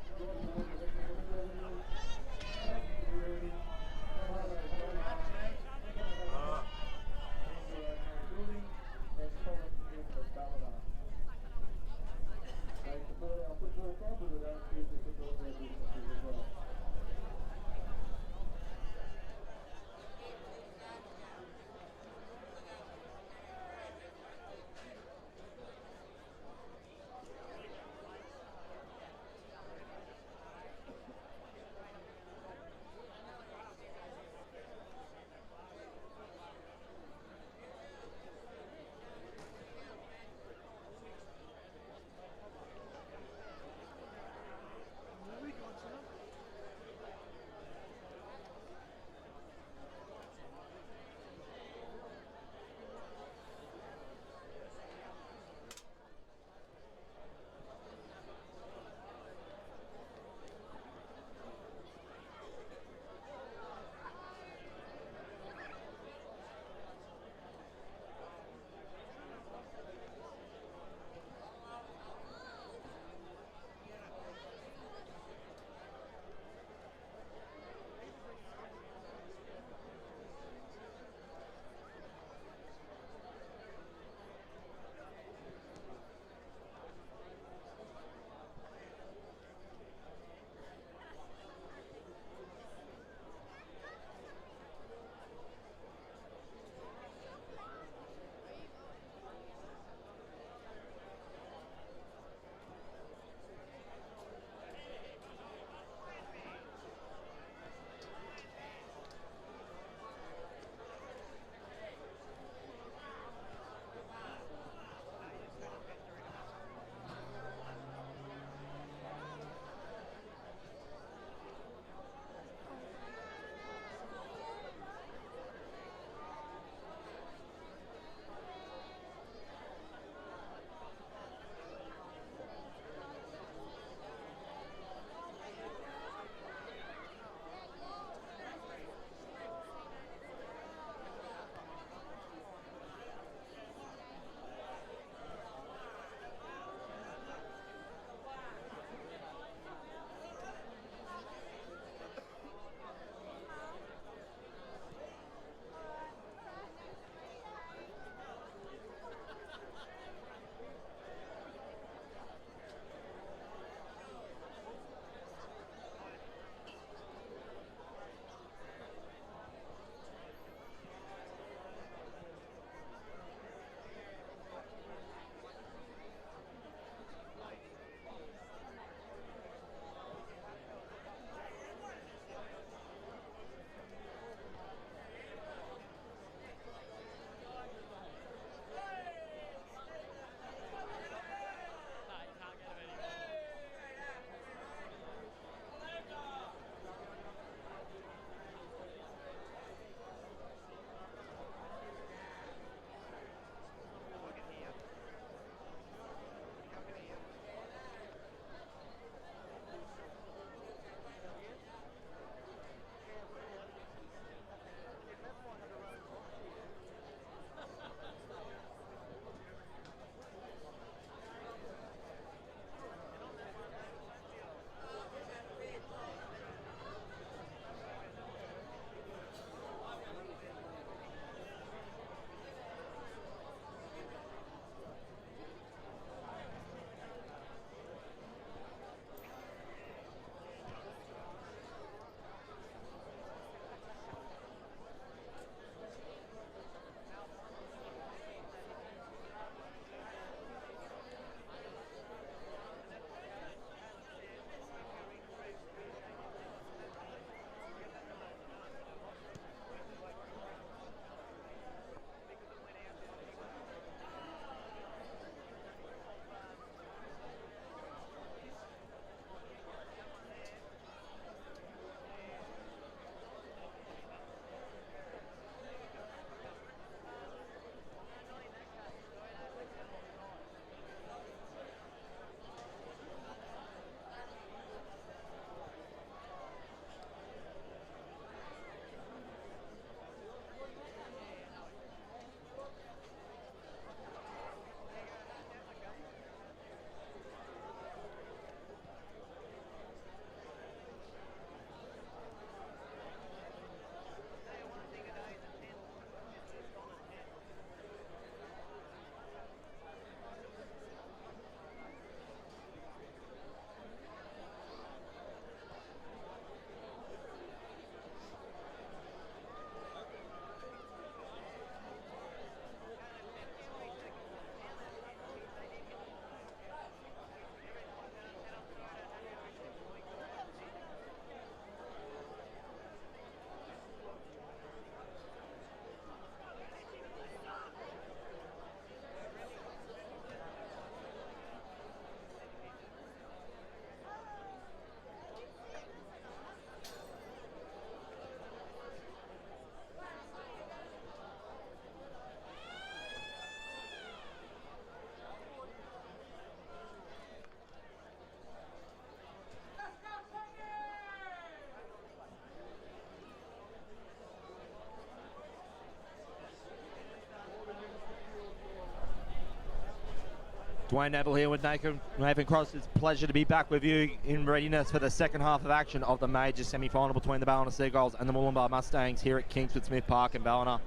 Dwayne Neville here with Nathan Cross. It's a pleasure to be back with you in readiness for the second half of action of the major semi-final between the Ballina Seagulls and the Murwillumbah Mustangs here at Kingford Smith Park in Ballina.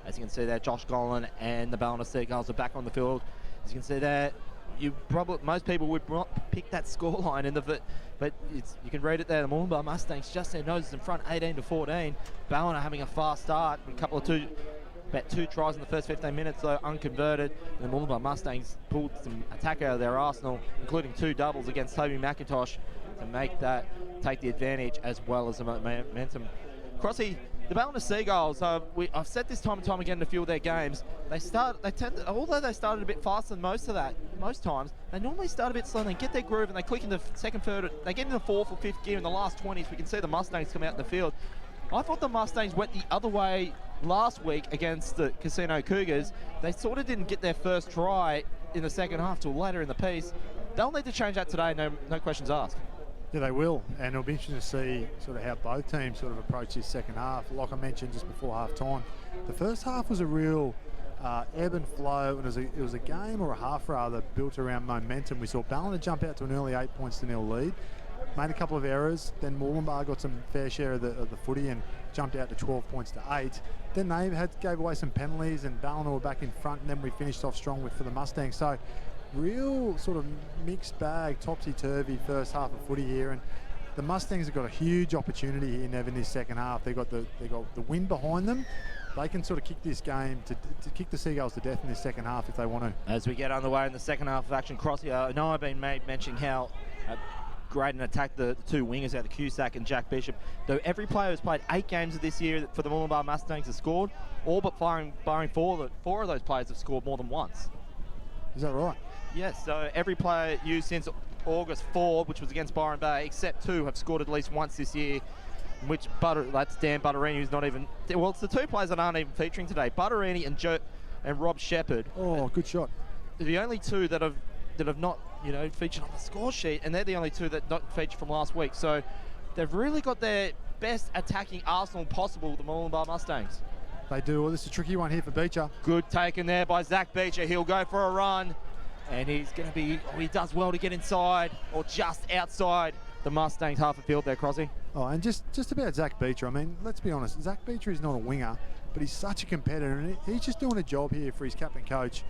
As you can see there, Josh Golan and the Ballina Seagulls are back on the field. As you can see there, most people would not pick that scoreline in the but you can read it there. The Murwillumbah Mustangs just their noses in front, 18-14. Ballina having a fast start, about two tries in the first 15 minutes, though unconverted. And the Murwillumbah Mustangs pulled some attack out of their arsenal, including 2 doubles against Toby McIntosh to take the advantage as well as the momentum. Crossy, the Ballina Seagulls, I've said this time and time again in a few of their games, although they started a bit faster than most times, they normally start a bit slow and they get their groove and they click into second, third, they get into 4th or 5th gear in the last 20s. We can see the Mustangs come out in the field. I thought the Mustangs went the other way last week against the Casino Cougars. They sort of didn't get their first try in the second half till later in the piece. They'll need to change that today, no questions asked. Yeah, they will, and it'll be interesting to see sort of how both teams sort of approach this second half. Like I mentioned just before half-time, the first half was a real ebb and flow, and it was a game or a half rather built around momentum. We saw Ballina jump out to an early 8-0 lead, made a couple of errors, then Murwillumbah got some fair share of the footy and jumped out to 12 points to 8. Then they gave away some penalties and Ballina were back in front, and then we finished off strong for the Mustangs. So real sort of mixed bag, topsy-turvy first half of footy here, and the Mustangs have got a huge opportunity here, Nev, in this second half. They got the win behind them. They can sort of kick this game to kick the Seagulls to death in this second half if they want to. As we get underway in the second half of action, Crossy, I know I've been mentioning how great an attack the 2 wingers out, the Cusack and Jack Bishop. Though every player who's played 8 games of this year for the Murwillumbah Mustangs has scored, all but barring 4 of those players have scored more than once. Is that right? Yes, so every player used since August 4, which was against Byron Bay, except 2 have scored at least once this year, which that's Dan Butterini, who's not even... Well, it's the 2 players that aren't even featuring today, Butterini and Rob Shepherd. Oh, good shot. The only 2 that have not, featured on the score sheet, and they're the only 2 that not featured from last week. So they've really got their best attacking arsenal possible, the Murwillumbah Mustangs. They do. Well, this is a tricky one here for Beecher. Good taken there by Zach Beecher. He'll go for a run. And he does well to get inside or just outside the Mustangs half a field there, Crossy. Oh, and just about Zach Beecher, I mean, let's be honest, Zach Beecher is not a winger, but he's such a competitor, and he's just doing a job here for his captain coach,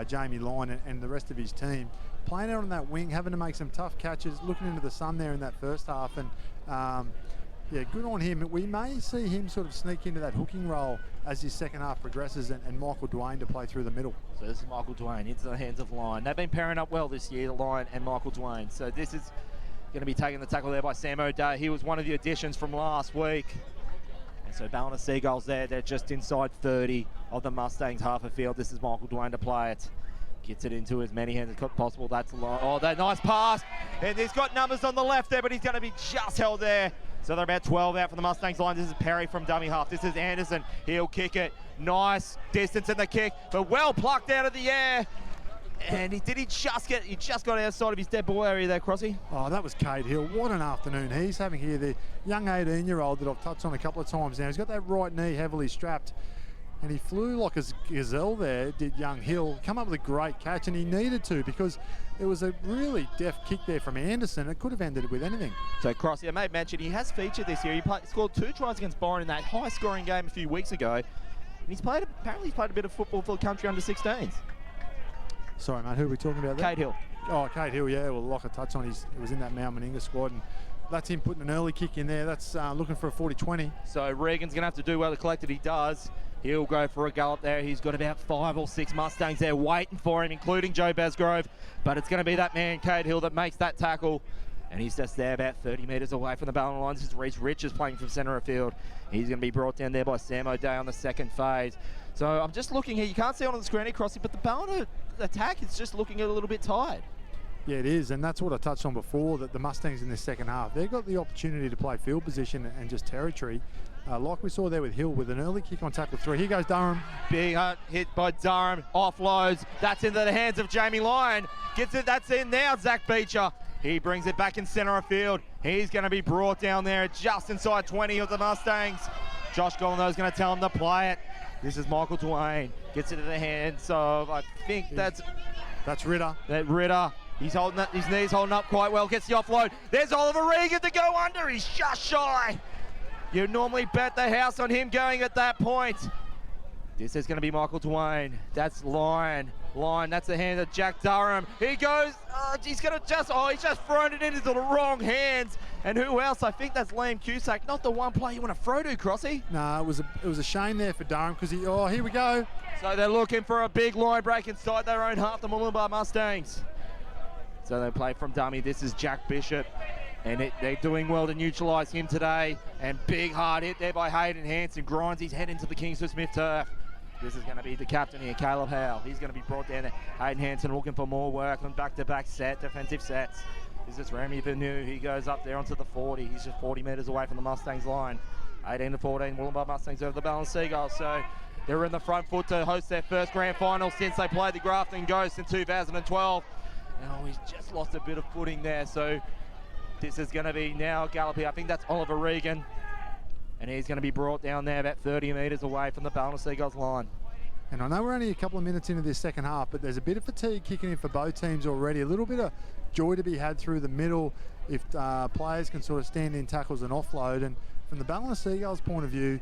Jamie Lyon, and the rest of his team. Playing out on that wing, having to make some tough catches, looking into the sun there in that first half, and yeah, good on him. We may see him sort of sneak into that hooking role as his second half progresses, and Michael Dwayne to play through the middle. So this is Michael Dwayne into the hands of Lyon. They've been pairing up well this year, Lyon and Michael Dwayne. So this is going to be taking the tackle there by Sam O'Day. He was one of the additions from last week. And so Ballina Seagulls there, they're just inside 30 of the Mustangs half a field. This is Michael Dwayne to play it. Gets it into as many hands as possible. That's Lyon. Oh, that nice pass. And he's got numbers on the left there, but he's going to be just held there. So they're about 12 out from the Mustangs line. This is Perry from dummy half. This is Anderson. He'll kick it. Nice distance in the kick, but well plucked out of the air. And he just got outside of his dead ball area there, Crossy. Oh, that was Cade Hill. What an afternoon he's having here. The young 18-year-old that I've touched on a couple of times now. He's got that right knee heavily strapped. And he flew like a gazelle there, did young Hill. Come up with a great catch, and he needed to, because it was a really deft kick there from Anderson. It could have ended with anything. So Crossy, I may mention, he has featured this year. He scored 2 tries against Byron in that high-scoring game a few weeks ago. And apparently he's played a bit of football for the country under 16s. Sorry, mate, who are we talking about there? Cade Hill. Oh, Cade Hill, yeah. Well, like I touched on, he was in that Mount Meninga squad, and that's him putting an early kick in there. That's looking for a 40-20. So Regan's going to have to do well to collect it. He does. He'll go for a gallop there. He's got about 5 or 6 Mustangs there waiting for him, including Joe Basgrove. But it's going to be that man, Cade Hill, that makes that tackle. And he's just there about 30 metres away from the Ballina lines. This is Reece Richards playing from centre of field. He's going to be brought down there by Sam O'Day on the second phase. So I'm just looking here. You can't see on the screen here, Crossy, but the Ballina attack is just looking a little bit tired. Yeah, it is, and that's what I touched on before, that the Mustangs in this second half, they've got the opportunity to play field position and just territory, like we saw there with Hill, with an early kick on tackle 3. Here goes Durham. Big hit by Durham, offloads, that's into the hands of Jamie Lyon. Gets it, that's in now, Zach Beecher. He brings it back in centre of field. He's going to be brought down there just inside 20 of the Mustangs. Josh Golan is going to tell him to play it. This is Michael Dwayne. Gets it to the hands of, I think that's That's Ritter. That Ritter, he's holding that, his knees holding up quite well, gets the offload. There's Oliver Regan to go under, he's just shy. You normally bet the house on him going at that point. This is going to be Michael Dwayne. That's Line, that's the hand of Jack Durham. He goes, he's going to he's just thrown it into the wrong hands. And who else? I think that's Liam Cusack, not the one player you want to throw to, Crossy. No, it was a shame there for Durham because here we go. So they're looking for a big line break inside their own half, the Murwillumbah Mustangs. So they play from dummy. This is Jack Bishop. And they're doing well to neutralise him today. And big hard hit there by Hayden Hanson. Grinds his head into the Kingford Smith turf. This is going to be the captain here, Caleb Howe. He's going to be brought down there. Hayden Hanson looking for more work on back-to-back defensive sets. This is Remy Vanu. He goes up there onto the 40. He's just 40 metres away from the Mustangs line. 18-14, Murwillumbah Mustangs over the Ballina Seagulls. So they're in the front foot to host their first grand final since they played the Grafton Ghosts in 2012. Oh, he's just lost a bit of footing there. So this is going to be now galloping. I think that's Oliver Regan. And he's going to be brought down there about 30 metres away from the Ballina Seagulls line. And I know we're only a couple of minutes into this second half, but there's a bit of fatigue kicking in for both teams already. A little bit of joy to be had through the middle if players can sort of stand in tackles and offload. And from the Ballina Seagulls' point of view,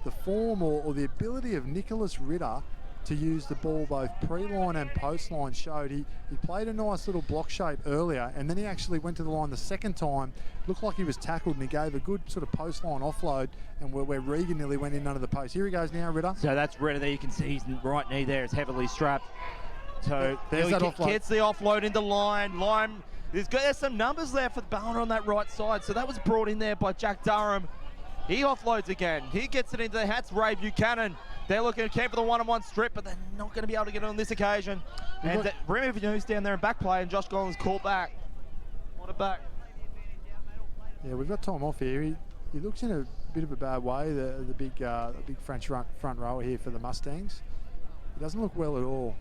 the form or the ability of Nicholas Ritter to use the ball both pre-line and post-line showed. He played a nice little block shape earlier, and then he actually went to the line the second time. Looked like he was tackled, and he gave a good sort of post-line offload, and where Regan nearly went in under the post. Here he goes now, Ritter. So that's Ritter there. You can see his right knee there is heavily strapped. So there's that offload. Gets the offload into line. There's some numbers there for the Ballina on that right side. So that was brought in there by Jack Durham. He offloads again. He gets it into the hats. Ray Buchanan. They're looking to camp for the one-on-one strip, but they're not going to be able to get it on this occasion. And Remy Vanu's down there in back play, and Josh Collins called back. What a back. Yeah, we've got time off here. He looks in a bit of a bad way, the big French front rower here for the Mustangs. He doesn't look well at all.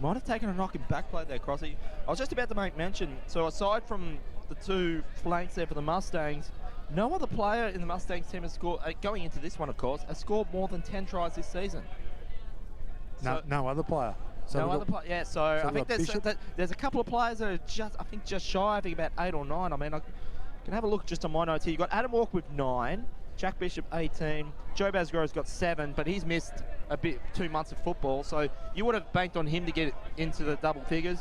Might have taken a knock in back play there, Crossy. I was just about to make mention, so aside from the two flanks there for the Mustangs, no other player in the Mustangs team has scored, going into this one of course, has scored more than 10 tries this season. No other player. So no other player, yeah, so I think there's a couple of players that are just shy, I think about 8 or 9. I mean, I can have a look just on my notes here. You've got Adam Walker with 9, Jack Bishop 18, Joe Basgrove's got 7, but he's missed 2 months of football, so you would have banked on him to get into the double figures.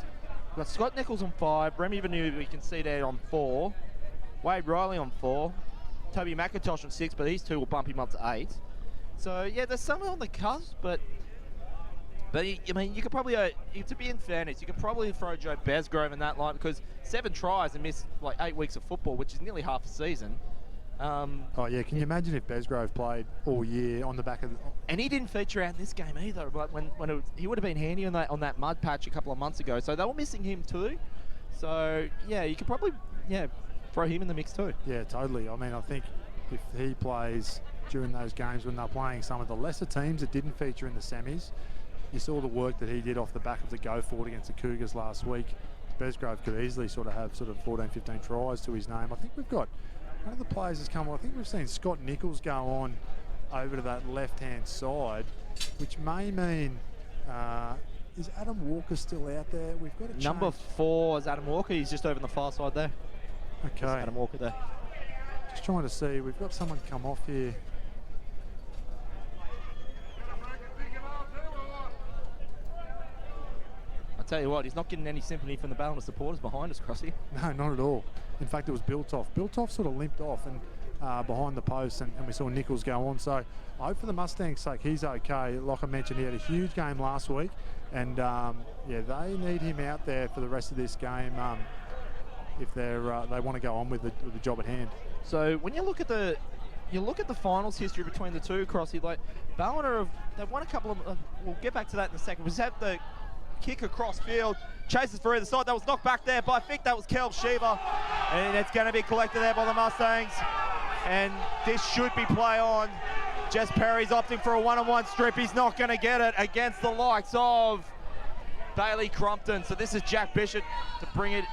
We've got Scott Nichols on 5, Remy Vanu, we can see there on 4, Wade Riley on 4, Toby McIntosh on 6, but these two will bump him up to 8. So yeah, there's someone on the cusp, but I mean, you could probably, to be in fairness, you could probably throw Joe Basgrove in that line because 7 tries and missed like 8 weeks of football, which is nearly half a season. Oh yeah, can you imagine if Basgrove played all year on the back of the... And he didn't feature out in this game either, but he would have been handy on that mud patch a couple of months ago, so they were missing him too. So yeah, you could probably throw him in the mix too. Yeah, totally. I mean, I think if he plays during those games when they're playing some of the lesser teams that didn't feature in the semis, you saw the work that he did off the back of the go forward against the Cougars last week. Basgrove could easily have 14, 15 tries to his name. I think we've got one of the players has come on. I think we've seen Scott Nichols go on over to that left-hand side, which may mean is Adam Walker still out there? We've got a number 4 is Adam Walker. He's just over on the far side there. Okay. There's Adam Walker there. Just trying to see. We've got someone come off here. I tell you what, he's not getting any sympathy from the Ballina supporters behind us, Crossy. No, not at all. In fact, it was Biltoff. Biltoff sort of limped off and behind the post, and we saw Nichols go on. So I hope for the Mustangs' sake he's okay. Like I mentioned, he had a huge game last week, and yeah, they need him out there for the rest of this game if they want to go on with the job at hand. So when you look at the finals history between the two, Crossy, like Ballina they've won a couple of. We'll get back to that in a second. We just have the kick across field, chases for either side. That was knocked back there, but I think that was Kelv Shiva, and it's going to be collected there by the Mustangs. And this should be play on. Jess Perry's opting for a one-on-one strip. He's not going to get it against the likes of Bailey Crumpton. So this is Jack Bishop to bring it.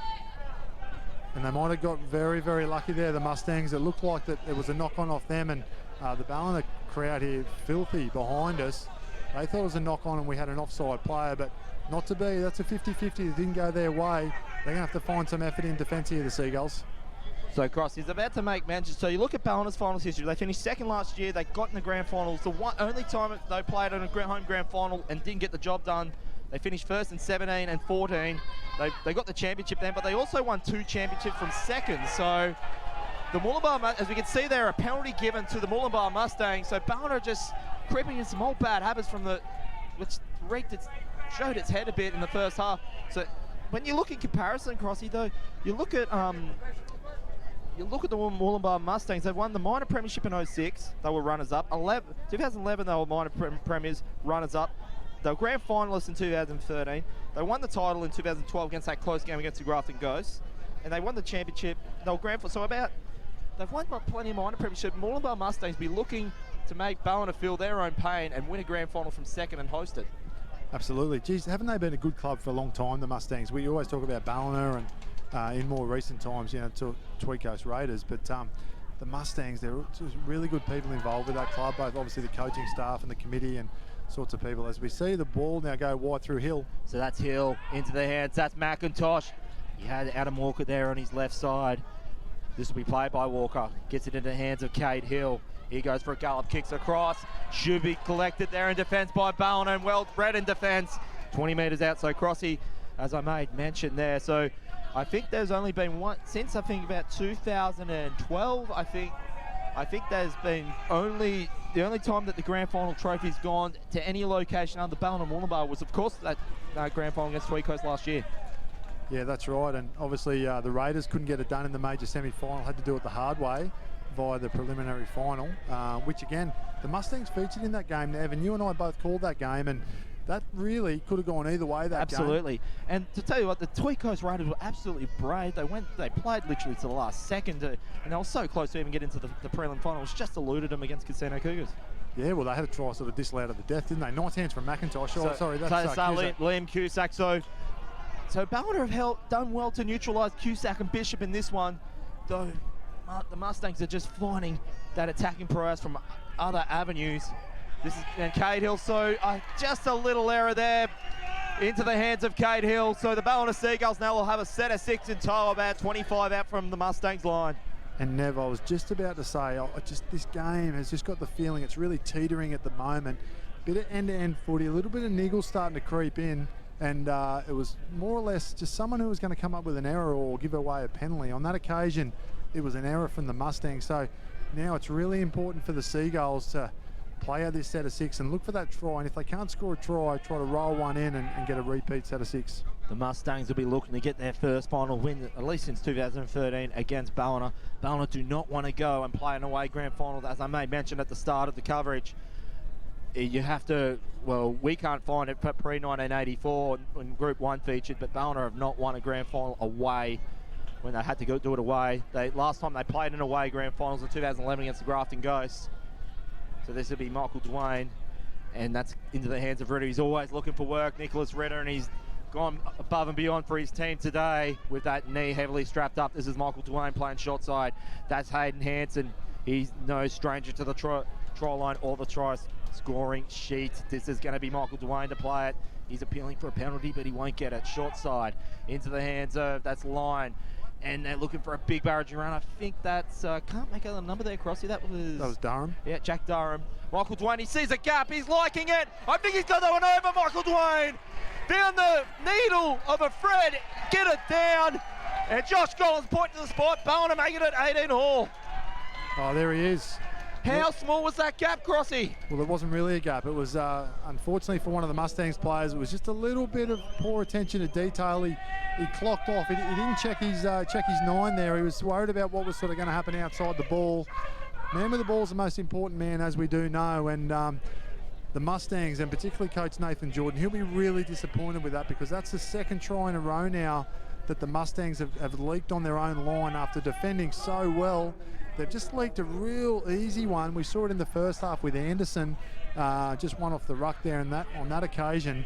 And they might have got very, very lucky there, the Mustangs. It looked like that there was a knock-on off them, and the Ballina crowd here, filthy behind us. They thought it was a knock-on and we had an offside player, but not to be. That's a 50-50 that didn't go their way. They're going to have to find some effort in defence here, the Seagulls. So Cross is about to make mention. So you look at Ballina's finals history. They finished second last year. They got in the grand finals. The only time they played in a home grand final and didn't get the job done. They finished first in 17 and 14. They got the championship then, but they also won 2 championships from second. So the Murwillumbah, as we can see there, a penalty given to the Murwillumbah Mustangs. So Ballina just creeping in some old bad habits which showed its head a bit in the first half. So when you look in comparison, Crossy, though, you look at the Murwillumbah Mustangs. They've won the minor premiership in 06. They were runners-up. 2011, they were minor premiers, runners-up. They were grand finalists in 2013. They won the title in 2012 against that close game against the Grafton Ghosts. And they won the championship. They were grand finalists. So they've won plenty of minor premiership. Murwillumbah Mustangs be looking to make Ballina feel their own pain and win a grand final from second and host it. Absolutely. Geez, haven't they been a good club for a long time, the Mustangs? We always talk about Ballina and in more recent times, to Tweed Coast Raiders, but the Mustangs, they're just really good people involved with that club, both obviously the coaching staff and the committee and sorts of people. As we see the ball now go wide through Hill. So that's Hill into the hands. That's McIntosh. He had Adam Walker there on his left side. This will be played by Walker. Gets it into the hands of Cade Hill. He goes for a gallop, kicks across. Should be collected there in defence by Ballina, and well read in defence. 20 metres out, so Crossy, as I made mention there. So I think there's only been one, since I think about 2012, I think there's been the only time that the grand final trophy's gone to any location under Ballina Murwillumbah was, of course, that grand final against Tweed Coast last year. Yeah, that's right, and obviously the Raiders couldn't get it done in the major semi-final, had to do it the hard way via the preliminary final, which again, the Mustangs featured in that game. Now, Evan, you and I both called that game, and that really could have gone either way, that absolutely. game. And to tell you what, the Tweed Coast Raiders were absolutely brave. They played literally to the last second, and they were so close to even get into the prelim final. It's just eluded them against Casino Cougars. Yeah, well, they had a try sort of disallowed at the death, didn't they? Nice hands from McIntosh. That's Cusack. Liam Cusack. So Ballina have done well to neutralise Cusack and Bishop in this one, though the Mustangs are just finding that attacking prowess from other avenues. And Cade Hill, so just a little error there into the hands of Cade Hill. So the Ballina Seagulls now will have a set of 6 in tow, about 25 out from the Mustangs line. And Nev, I was just about to say, this game has just got the feeling it's really teetering at the moment. Bit of end-to-end footy, a little bit of niggle starting to creep in, and it was more or less just someone who was going to come up with an error or give away a penalty. On that occasion, it was an error from the Mustangs. So now it's really important for the Seagulls to play out this set of 6 and look for that try. And if they can't score a try to roll one in and get a repeat set of 6. The Mustangs will be looking to get their first final win, at least since 2013, against Ballina. Ballina do not want to go and play an away grand final, as I made mention at the start of the coverage. You have to, well, we can't find it pre-1984 when Group 1 featured, but Ballina have not won a grand final away when they had to go do it away. Last time they played in away grand finals in 2011 against the Grafton Ghosts. So this will be Michael Dwayne, and that's into the hands of Ritter. He's always looking for work, Nicholas Ritter, and he's gone above and beyond for his team today with that knee heavily strapped up. This is Michael Dwayne playing short side. That's Hayden Hanson. He's no stranger to the try line or the try scoring sheet. This is going to be Michael Dwayne to play it. He's appealing for a penalty, but he won't get it. Short side into the hands of, that's Line. And they're looking for a big barrage run. I think that's, can't make out the number there, Crossy. That was Durham. Yeah, Jack Durham. Michael Dwayne, he sees a gap. He's liking it. I think he's got that one over, Michael Dwayne. Down the needle of a thread. Get it down. And Josh Collins point to the spot. Ballina making it 18 all. Oh, there he is. How small was that gap, Crossy? Well, it wasn't really a gap. It was, unfortunately for one of the Mustangs players, it was just a little bit of poor attention to detail. He clocked off. He didn't check his 9 there. He was worried about what was sort of going to happen outside the ball. Man with the ball is the most important man, as we do know, and the Mustangs, and particularly coach Nathan Jordan, he'll be really disappointed with that, because that's the second try in a row now that the Mustangs have leaked on their own line after defending so well. They've just leaked a real easy one. We saw it in the first half with Anderson, just one off the ruck there, and on that occasion,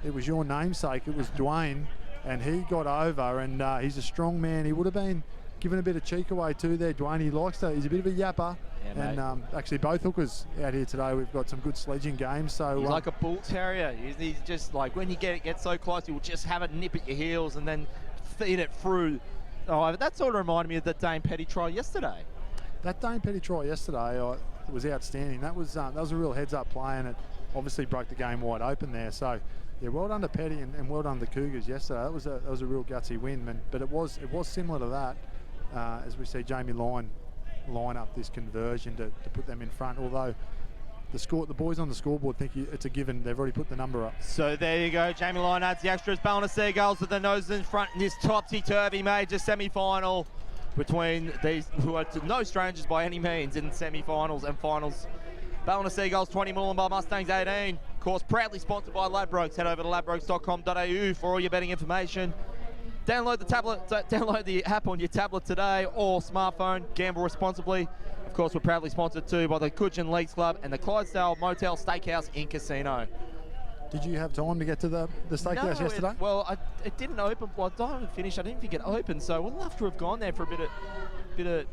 it was your namesake, it was Dwayne, and he got over, and he's a strong man. He would have been giving a bit of cheek away too there, Dwayne. He likes to. He's a bit of a yapper. Yeah, and actually, both hookers out here today. We've got some good sledging games. So he's like a bull terrier. He's just like, when you get so close, he will just have it nip at your heels and then feed it through. Oh, that sort of reminded me of the Dane Petty try yesterday. That Dane Petty try yesterday was outstanding. That was a real heads-up play, and it obviously broke the game wide open there. So, yeah, well done to Petty and well done to the Cougars yesterday. That was a real gutsy win, but it was similar to that as we see Jamie line up this conversion to put them in front. Although the boys on the scoreboard think it's a given. They've already put the number up. So there you go. Jamie Lyon adds the extras. Ballina Seagulls with the noses in front in this topsy-turvy major semi-final between these who are no strangers by any means in semi-finals and finals. Ballina Seagulls 20, Murwillumbah Mustangs 18. Of course, proudly sponsored by Ladbrokes. Head over to ladbrokes.com.au for all your betting information. Download the app on your tablet today or smartphone. Gamble responsibly. Of course, we're proudly sponsored too by the Coogin Leagues Club and the Clydesdale Motel Steakhouse in Casino. Did you have time to get to the steakhouse yesterday? It didn't open. Well, I didn't finish. I didn't think it opened, so we'll have to have gone there for a bit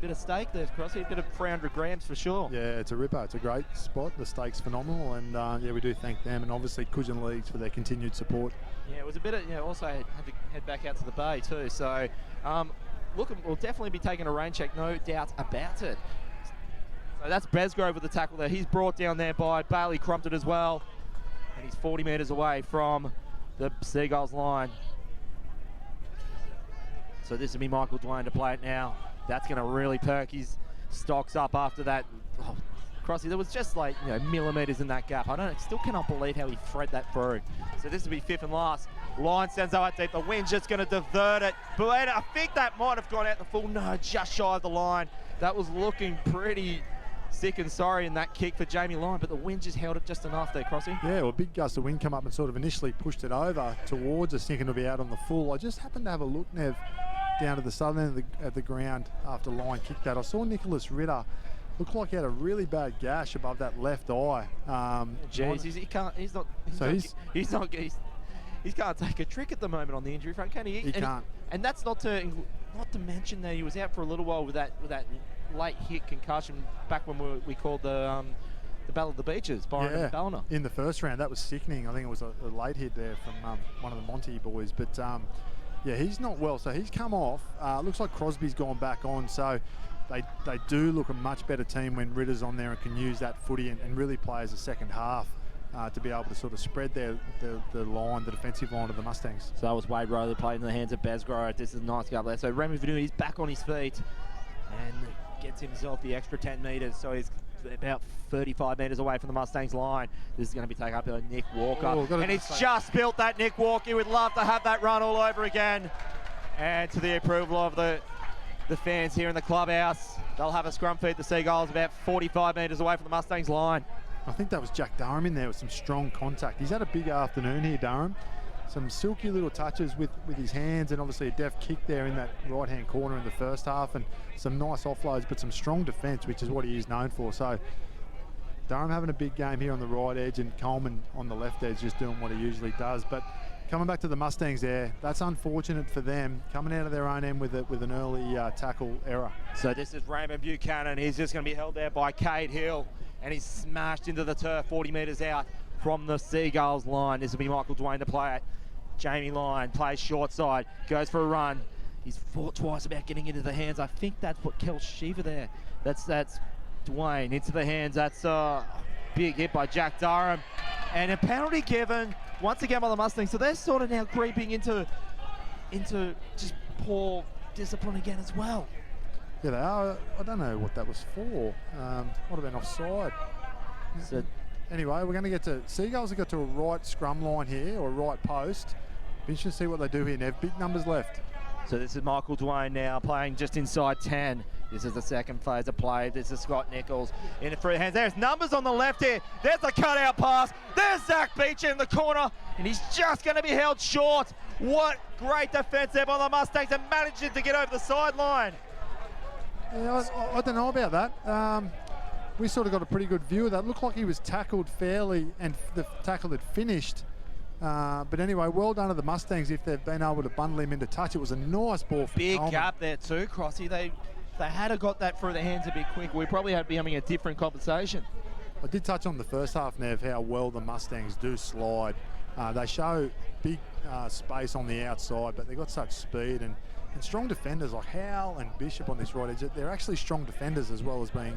of steak there, Crossy. A bit of 300 grams for sure. Yeah, it's a ripper. It's a great spot. The steak's phenomenal, and yeah, we do thank them, and obviously Coogin Leagues for their continued support. Yeah, it was a bit of, also had to head back out to the bay too. So, look, we'll definitely be taking a rain check, no doubt about it. So that's Besgrove with the tackle there. He's brought down there by Bailey Crumpton as well. And he's 40 metres away from the Seagulls line. So this will be Michael Dwayne to play it now. That's going to really perk his stocks up after that. Oh, Crossy, there was just like, millimetres in that gap. I still cannot believe how he thread that through. So this will be fifth and last. Line sends out deep. The wind's just going to divert it. Ballina, I think that might have gone out the full. No, just shy of the line. That was looking pretty sick and sorry in that kick for Jamie Lyon, but the wind just held it just enough there, Crossy. Yeah, well, a big gust of wind come up and sort of initially pushed it over towards us, thinking it'll be out on the full. I just happened to have a look, Nev, down to the southern end of the ground after Lyon kicked that. I saw Nicholas Ritter look like he had a really bad gash above that left eye. Jeez, he can't take a trick at the moment on the injury front, can he? He can't. And that's not to mention that he was out for a little while with that late hit concussion back when we called the Battle of the Beaches, Byron and Ballina. In the first round. That was sickening. I think it was a late hit there from one of the Monty boys. But yeah, he's not well, so he's come off. Looks like Crosby's gone back on, so they do look a much better team when Ritter's on there and can use that footy and really play as a second half to be able to sort of spread the defensive line of the Mustangs. So that was Wade Rowley playing in the hands of Besgrove. This is a nice go up there. So Remy Vanu, he's back on his feet and gets himself the extra 10 metres. So he's about 35 metres away from the Mustangs line. This is going to be taken up by Nick Walker. And he's just built that Nick Walker. He would love to have that run all over again. And to the approval of the fans here in the clubhouse, they'll have a scrum feed the Seagulls about 45 metres away from the Mustangs line. I think that was Jack Durham in there with some strong contact. He's had a big afternoon here, Durham. Some silky little touches with his hands, and obviously a deft kick there in that right-hand corner in the first half, and some nice offloads, but some strong defence, which is what he is known for. So Durham having a big game here on the right edge, and Coleman on the left edge just doing what he usually does. But coming back to the Mustangs there, that's unfortunate for them, coming out of their own end with an early tackle error. So this is Raymond Buchanan. He's just going to be held there by Cade Hill, and he's smashed into the turf 40 metres out from the Seagulls line. This will be Michael Dwayne to play it. Jamie Lyon plays short side, goes for a run. He's thought twice about getting into the hands. I think that's what Kel Shiva there. That's Dwayne into the hands. That's a big hit by Jack Durham. And a penalty given once again by the Mustangs. So they're sort of now creeping into just poor discipline again as well. Yeah, they are. I don't know what that was for. Might have been offside. So, anyway, we're going to get to Seagulls have got to a right scrum line here, or a right post. Be interesting to see what they do here, Nev. Big numbers left. So this is Michael Dwayne now playing just inside 10. This is the second phase of play. This is Scott Nichols in the free hands. There's numbers on the left here. There's a cutout pass. There's Zach Beecher in the corner, and he's just going to be held short. What great defence there by the Mustangs, and managing to get over the sideline. Yeah, I don't know about that. We sort of got a pretty good view of that. Looked like he was tackled fairly, and the tackle had finished But anyway, well done to the Mustangs if they've been able to bundle him into touch. It was a nice ball from Big Coleman. gap there too, Crossy. They had to got that through their hands a bit quick. We probably had to be having a different conversation. I did touch on the first half, Nev, how well the Mustangs do slide. They show big space on the outside, but they've got such speed and strong defenders like Howell and Bishop on this right edge. They're actually strong defenders as well as being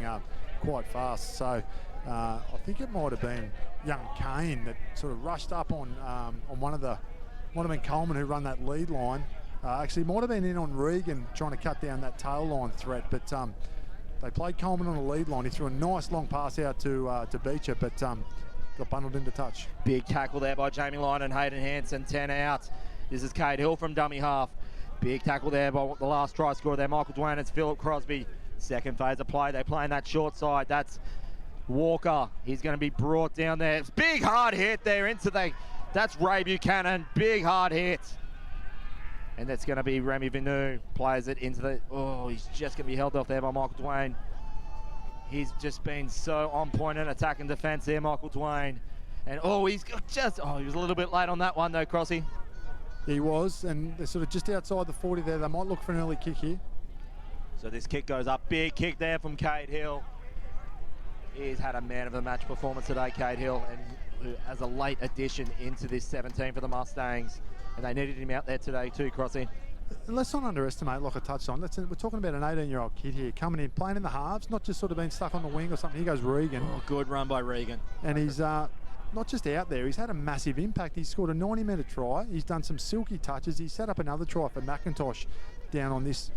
quite fast. So I think it might have been young Kane that sort of rushed up on one of the, might have been Coleman who run that lead line. Actually, might have been in on Regan trying to cut down that tail line threat, but they played Coleman on the lead line. He threw a nice long pass out to Beecher, but got bundled into touch. Big tackle there by Jamie Lyon and Hayden Hansen, 10 out. This is Cade Hill from dummy half. Big tackle there by the last try scorer there, Michael Dwayne. It's Philip Crosby. Second phase of play. They're playing that short side. That's Walker. He's going to be brought down there. Big hard hit there into that's Ray Buchanan. Big hard hit. And that's going to be Remy Vinu. Plays it into he's just going to be held off there by Michael Dwayne. He's just been so on point in attack and defence there, Michael Dwayne. And he was a little bit late on that one though, Crossy. He was, and they're sort of just outside the 40 there. They might look for an early kick here. So this kick goes up. Big kick there from Cade Hill. He's had a man of the match performance today, Cade Hill, and as a late addition into this 17 for the Mustangs. And they needed him out there today too, Crossy. And let's not underestimate, like I touched on, we're talking about an 18-year-old kid here coming in, playing in the halves, not just sort of being stuck on the wing or something. Here goes Regan. Oh, good run by Regan. And he's not just out there, he's had a massive impact. He's scored a 90-metre try. He's done some silky touches. He set up another try for McIntosh down on this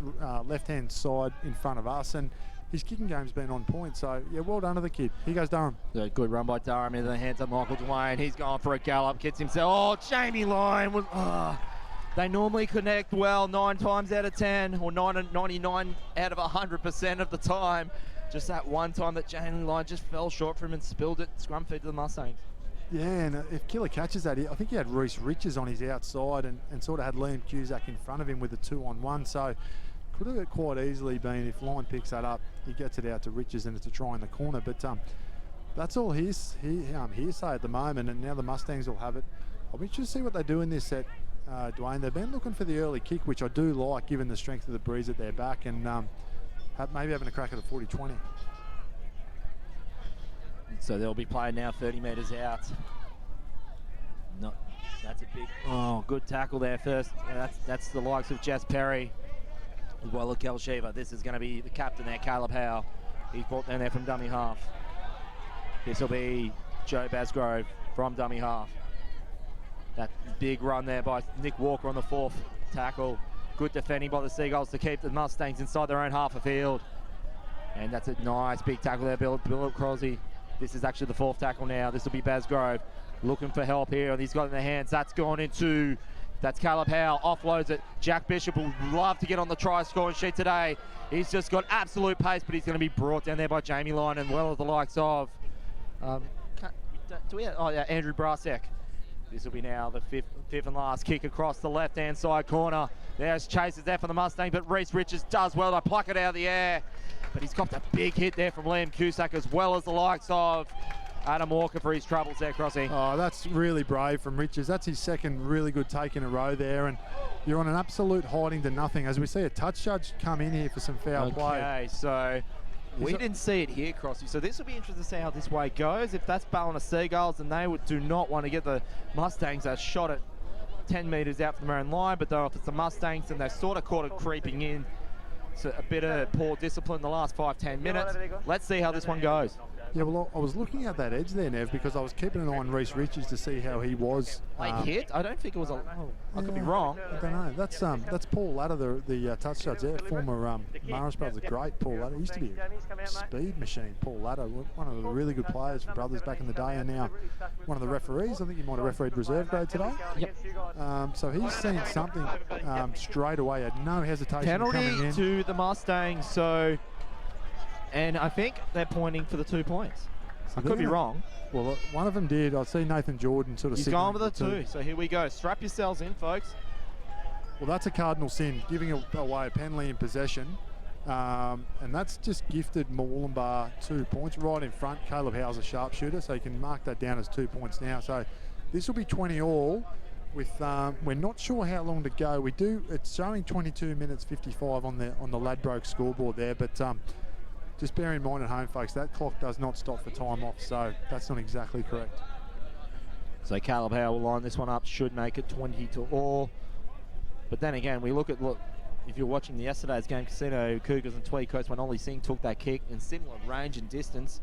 left-hand side in front of us. And his kicking game's been on point. So, yeah, well done to the kid. Here goes Durham. Yeah, good run by Durham into the hands of Michael Dwayne. He's gone for a gallop, gets himself. Oh, Jamie Lyon was... They normally connect well 9 times out of 10 or 99 out of 100% of the time. Just that one time that Jamie Lyon just fell short for him and spilled it, scrum feed to the Mustangs. Yeah, and if Killer catches that, I think he had Reece Riches on his outside and sort of had Liam Cusack in front of him with a 2-on-1. So could have quite easily been, if Lyon picks that up, he gets it out to Riches and it's a try in the corner. But that's all hearsay at the moment, and now the Mustangs will have it. I'll be interested to see what they do in this set, Dwayne. They've been looking for the early kick, which I do like, given the strength of the breeze at their back, and maybe having a crack at a 40-20. So they'll be playing now 30 metres out. That's a big, good tackle there first. That's the likes of Jess Perry, as well as Kel Shiva. This is going to be the captain there, Caleb Howe. He's brought down there from dummy half. This will be Joe Basgrove from dummy half. That big run there by Nick Walker on the fourth tackle. Good defending by the Seagulls to keep the Mustangs inside their own half of field. And that's a nice big tackle there, Bill Crosby. This is actually the fourth tackle now. This will be Basgrove looking for help here, and he's got it in the hands. That's Caleb Howe, offloads it. Jack Bishop will love to get on the try scoring sheet today. He's just got absolute pace, but he's going to be brought down there by Jamie Lyon and well as the likes of Andrew Brasek. This will be now the fifth and last kick across the left-hand side corner. There's chases there for the Mustang, but Reece Riches does well to pluck it out of the air. But he's got a big hit there from Liam Cusack, as well as the likes of Adam Walker for his troubles there, Crossy. Oh, that's really brave from Riches. That's his second really good take in a row there, and you're on an absolute hiding to nothing as we see a touch judge come in here for some foul play. Okay, so we didn't see it here, Crossy. So this will be interesting to see how this way goes. If that's Ballina Seagulls, then they do not want to get the Mustangs a shot at 10 metres out from their own line, but though if it's the Mustangs, then they've sort of caught it creeping in. So a bit of poor discipline in the last 5-10 minutes. Let's see how this one goes. Yeah, well, I was looking at that edge there, Nev, because I was keeping an eye on Reece Riches to see how he was. Late hit? I don't think it was a... I could be wrong. I don't know. That's Paul Ladder, the touch judge there, former Morris Brothers, great Paul Ladder. He used to be a speed machine, Paul Ladder, one of the really good players for Brothers back in the day, and now one of the referees. I think he might have refereed reserve grade today. Yep. So he's seen something straight away, had no hesitation. Penalty to the Mustangs, so... And I think they're pointing for the 2 points. So I could be wrong. Well, one of them did. I see Nathan Jordan sort of... He's gone with the 2. So here we go. Strap yourselves in, folks. Well, that's a cardinal sin, giving away a penalty in possession. And that's just gifted Murwillumbah 2 points right in front. Caleb Howe's a sharpshooter, so you can mark that down as 2 points now. So This will be 20 all. With we're not sure how long to go. It's showing 22 minutes 55 on the Ladbrokes scoreboard there, but just bear in mind at home, folks, that clock does not stop for time off, so that's not exactly correct. So Caleb Howe will line this one up, should make it 20 to all. But then again, look, if you're watching yesterday's game, Casino Cougars and Tweed Coast, when Ollie Singh took that kick in similar range and distance,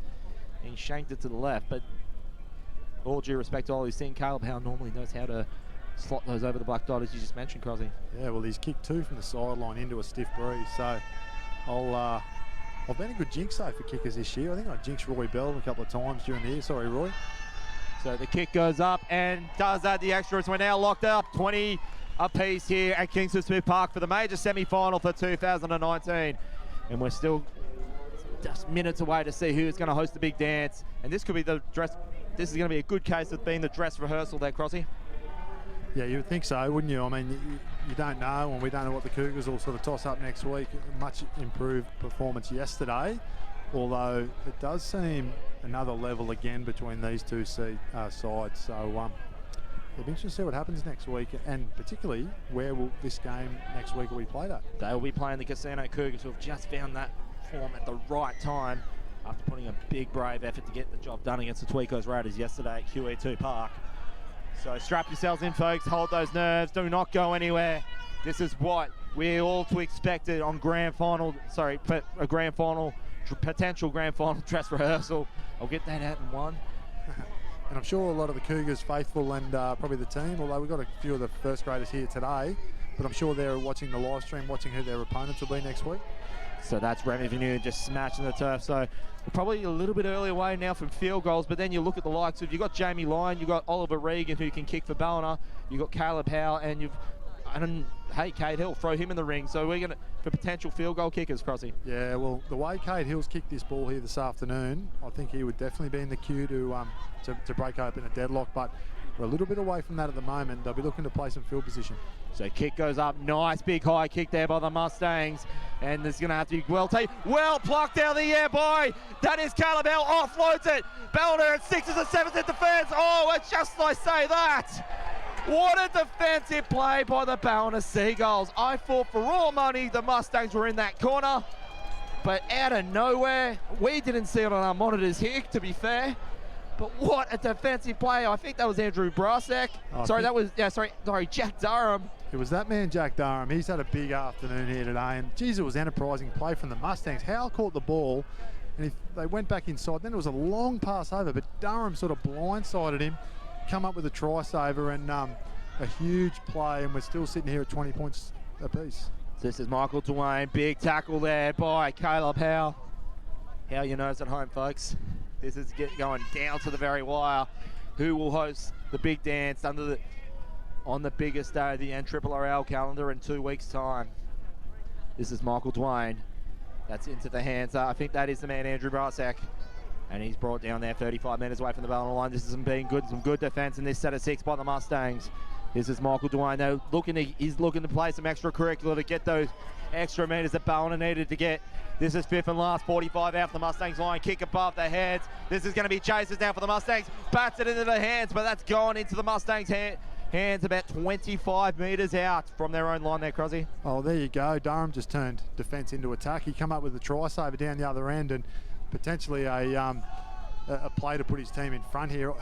and he shanked it to the left. But all due respect to Ollie Singh, Caleb Howe normally knows how to slot those over the black dot, as you just mentioned, Crosby. Yeah, well, he's kicked 2 from the sideline into a stiff breeze, so I've been a good jinx for kickers this year. I think I jinxed Roy Bell a couple of times during the year. Sorry, Roy. So the kick goes up and does add the extra, as we're now locked up 20 apiece here at Kingston Smith Park for the major semi-final for 2019. And we're still just minutes away to see who's going to host the big dance. And this could be the dress. This is going to be a good case of being the dress rehearsal there, Crossy. Yeah, you would think so, wouldn't you? I mean, you don't know, and we don't know what the Cougars will sort of toss up next week. Much improved performance yesterday, although it does seem another level again between these two sides. So it'll be interesting to see what happens next week, and particularly where will this game next week will be played at. They will be playing the Casino Cougars, who have just found that form at the right time after putting a big, brave effort to get the job done against the Tweed Coast Raiders yesterday at QE2 Park. So strap yourselves in, folks. Hold those nerves. Do not go anywhere. This is what we're all to expect on a grand final, potential grand final dress rehearsal. I'll get that out in one. And I'm sure a lot of the Cougars faithful and probably the team, although we've got a few of the first graders here today, but I'm sure they're watching the live stream, watching who their opponents will be next week. So that's Remy Venu just smashing the turf. So we're probably a little bit early away now from field goals, but then you look at the likes of, you've got Jamie Lyon, you've got Oliver Regan who can kick for Ballina, you've got Caleb Howe, and hey, Cade Hill, throw him in the ring. So we're going to, for potential field goal kickers, Crossy. Yeah, well, the way Cade Hill's kicked this ball here this afternoon, I think he would definitely be in the queue to break open a deadlock, but we're a little bit away from that at the moment. They'll be looking to play some field position. So kick goes up, nice big high kick there by the Mustangs, and there's going to have to be well plucked out of the air by, that is Caleb Howe, offloads it. Ballina at 6s and 7s in defence. Oh, it's just like say that. What a defensive play by the Ballina Seagulls. I thought for all money the Mustangs were in that corner, but out of nowhere, we didn't see it on our monitors here, to be fair. But what a defensive play. I think that was Andrew Brasek. Jack Durham. It was that man, Jack Durham. He's had a big afternoon here today, and geez, it was enterprising play from the Mustangs. Howe caught the ball, and they went back inside. Then it was a long pass over, but Durham sort of blindsided him, come up with a try saver, and a huge play, and we're still sitting here at 20 points apiece. This is Michael Dwayne. Big tackle there by Caleb Howe. How you knows at home, folks. This is going down to the very wire. Who will host the big dance on the biggest day of the NRRRL calendar in 2 weeks' time? This is Michael Dwayne. That's into the hands. I think that is the man, Andrew Brasek. And he's brought down there 35 metres away from the Ballina line. This is some good defence in this set of 6 by the Mustangs. This is Michael Dwayne. He's looking to play some extracurricular to get those extra metres that Ballina needed to get. This is 5th and last, 45 out for the Mustangs line. Kick above the heads. This is going to be chases now for the Mustangs. Bats it into the hands, but that's gone into the Mustangs' hands about 25 metres out from their own line there, Crosby. Oh, there you go. Durham just turned defence into attack. He come up with a try saver down the other end, and potentially a play to put his team in front here.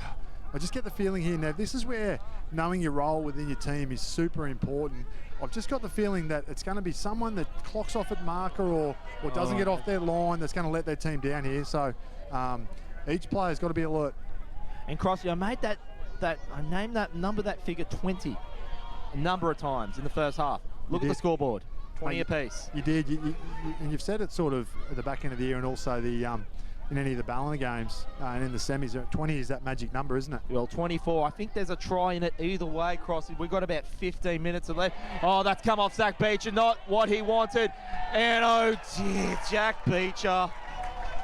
I just get the feeling here now, this is where knowing your role within your team is super important. I've just got the feeling that it's going to be someone that clocks off at marker or doesn't get off their line that's going to let their team down here. So each player's got to be alert. And Crossy, I named that number, that figure 20 a number of times in the first half. Look at the scoreboard, 20 apiece. You did, and you've said it sort of at the back end of the year, and also the in any of the Ballina games and in the semis. 20 is that magic number, isn't it? Well, 24. I think there's a try in it either way, Crossy. We've got about 15 minutes left. Oh, that's come off Zach Beecher, not what he wanted. And oh dear, Jack Beecher,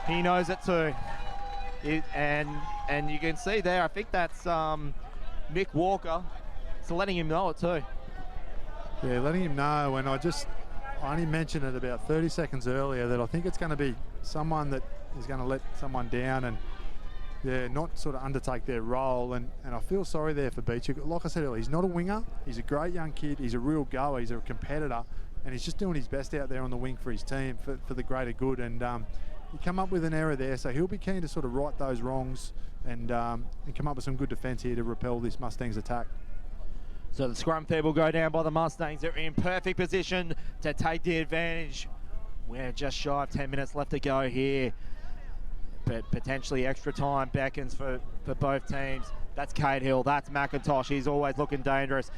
he knows it too. And you can see there, I think that's Mick Walker. So letting him know it too. Yeah, letting him know, and I only mentioned it about 30 seconds earlier that I think it's going to be someone that is going to let someone down, and Yeah, not sort of undertake their role, and I feel sorry there for Beecher. Like I said earlier, he's not a winger. He's a great young kid. He's a real goer. He's a competitor, and he's just doing his best out there on the wing for his team, for the greater good. And he come up with an error there, so he'll be keen to sort of right those wrongs and come up with some good defence here to repel this Mustangs attack. So the scrum feed will go down by the Mustangs. They're in perfect position to take the advantage. We're just shy of 10 minutes left to go here. But potentially extra time beckons for both teams. That's Cahill, that's McIntosh. He's always looking dangerous.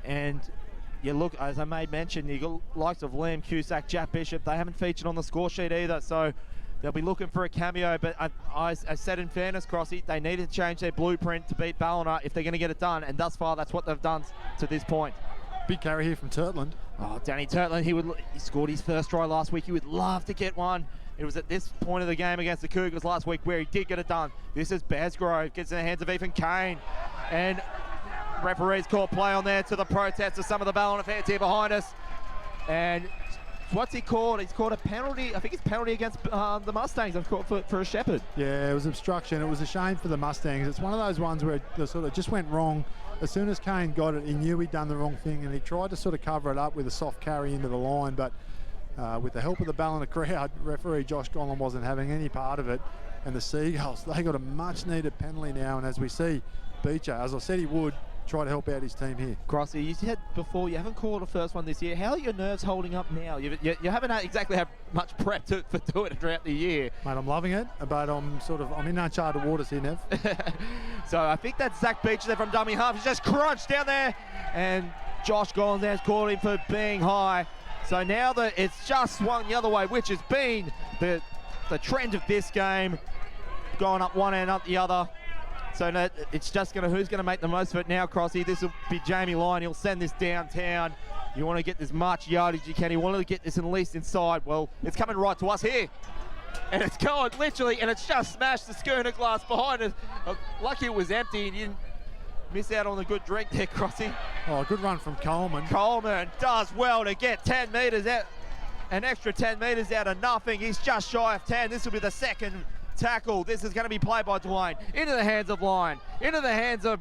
And you look, as I made mention, you got likes of Liam Cusack, Jack Bishop. They haven't featured on the score sheet either, so they'll be looking for a cameo. But I said in fairness, Crossy, they needed to change their blueprint to beat Ballina if they're going to get it done. And thus far, that's what they've done to this point. Big carry here from Turtland. Oh, Danny Turtland, he scored his first try last week. He would love to get one. It was at this point of the game against the Cougars last week where he did get it done. This is Basgrove, gets in the hands of Ethan Kane. And referees call play on there to the protest of some of the Ballina fans here behind us. And what's he called? He's called a penalty. I think it's penalty against the Mustangs. I've called for a Shepherd. Yeah, it was obstruction. It was a shame for the Mustangs. It's one of those ones where it sort of just went wrong. As soon as Kane got it, he knew he'd done the wrong thing, and he tried to sort of cover it up with a soft carry into the line, but with the help of the Ballina crowd, referee Josh Gollan wasn't having any part of it. And the Seagulls, they got a much needed penalty now, and as we see, Beecher, as I said he would, try to help out his team here. Crossy, you said before you haven't called a first one this year. How are your nerves holding up now? You haven't exactly had much prep for doing it throughout the year. Mate, I'm loving it, but I'm in uncharted waters here, Nev. So I think that's Zach Beecher there from dummy half. He's just crunched down there, and Josh Gollan there's called him for being high. So now that it's just swung the other way, which has been the trend of this game, going up one and up the other. So no, it's just who's going to make the most of it now, Crossy. This will be Jamie Lyon. He'll send this downtown. You want to get as much yardage you can. You want to get this at least inside. Well, it's coming right to us here. And it's going literally, and it's just smashed the schooner glass behind us. Lucky it was empty and you didn't miss out on a good drink there, Crossy. Oh, good run from Coleman. Coleman does well to get 10 metres out, an extra 10 metres out of nothing. He's just shy of 10. This will be the second tackle. This is going to be played by Dwayne. Into the hands of Lyon. Into the hands of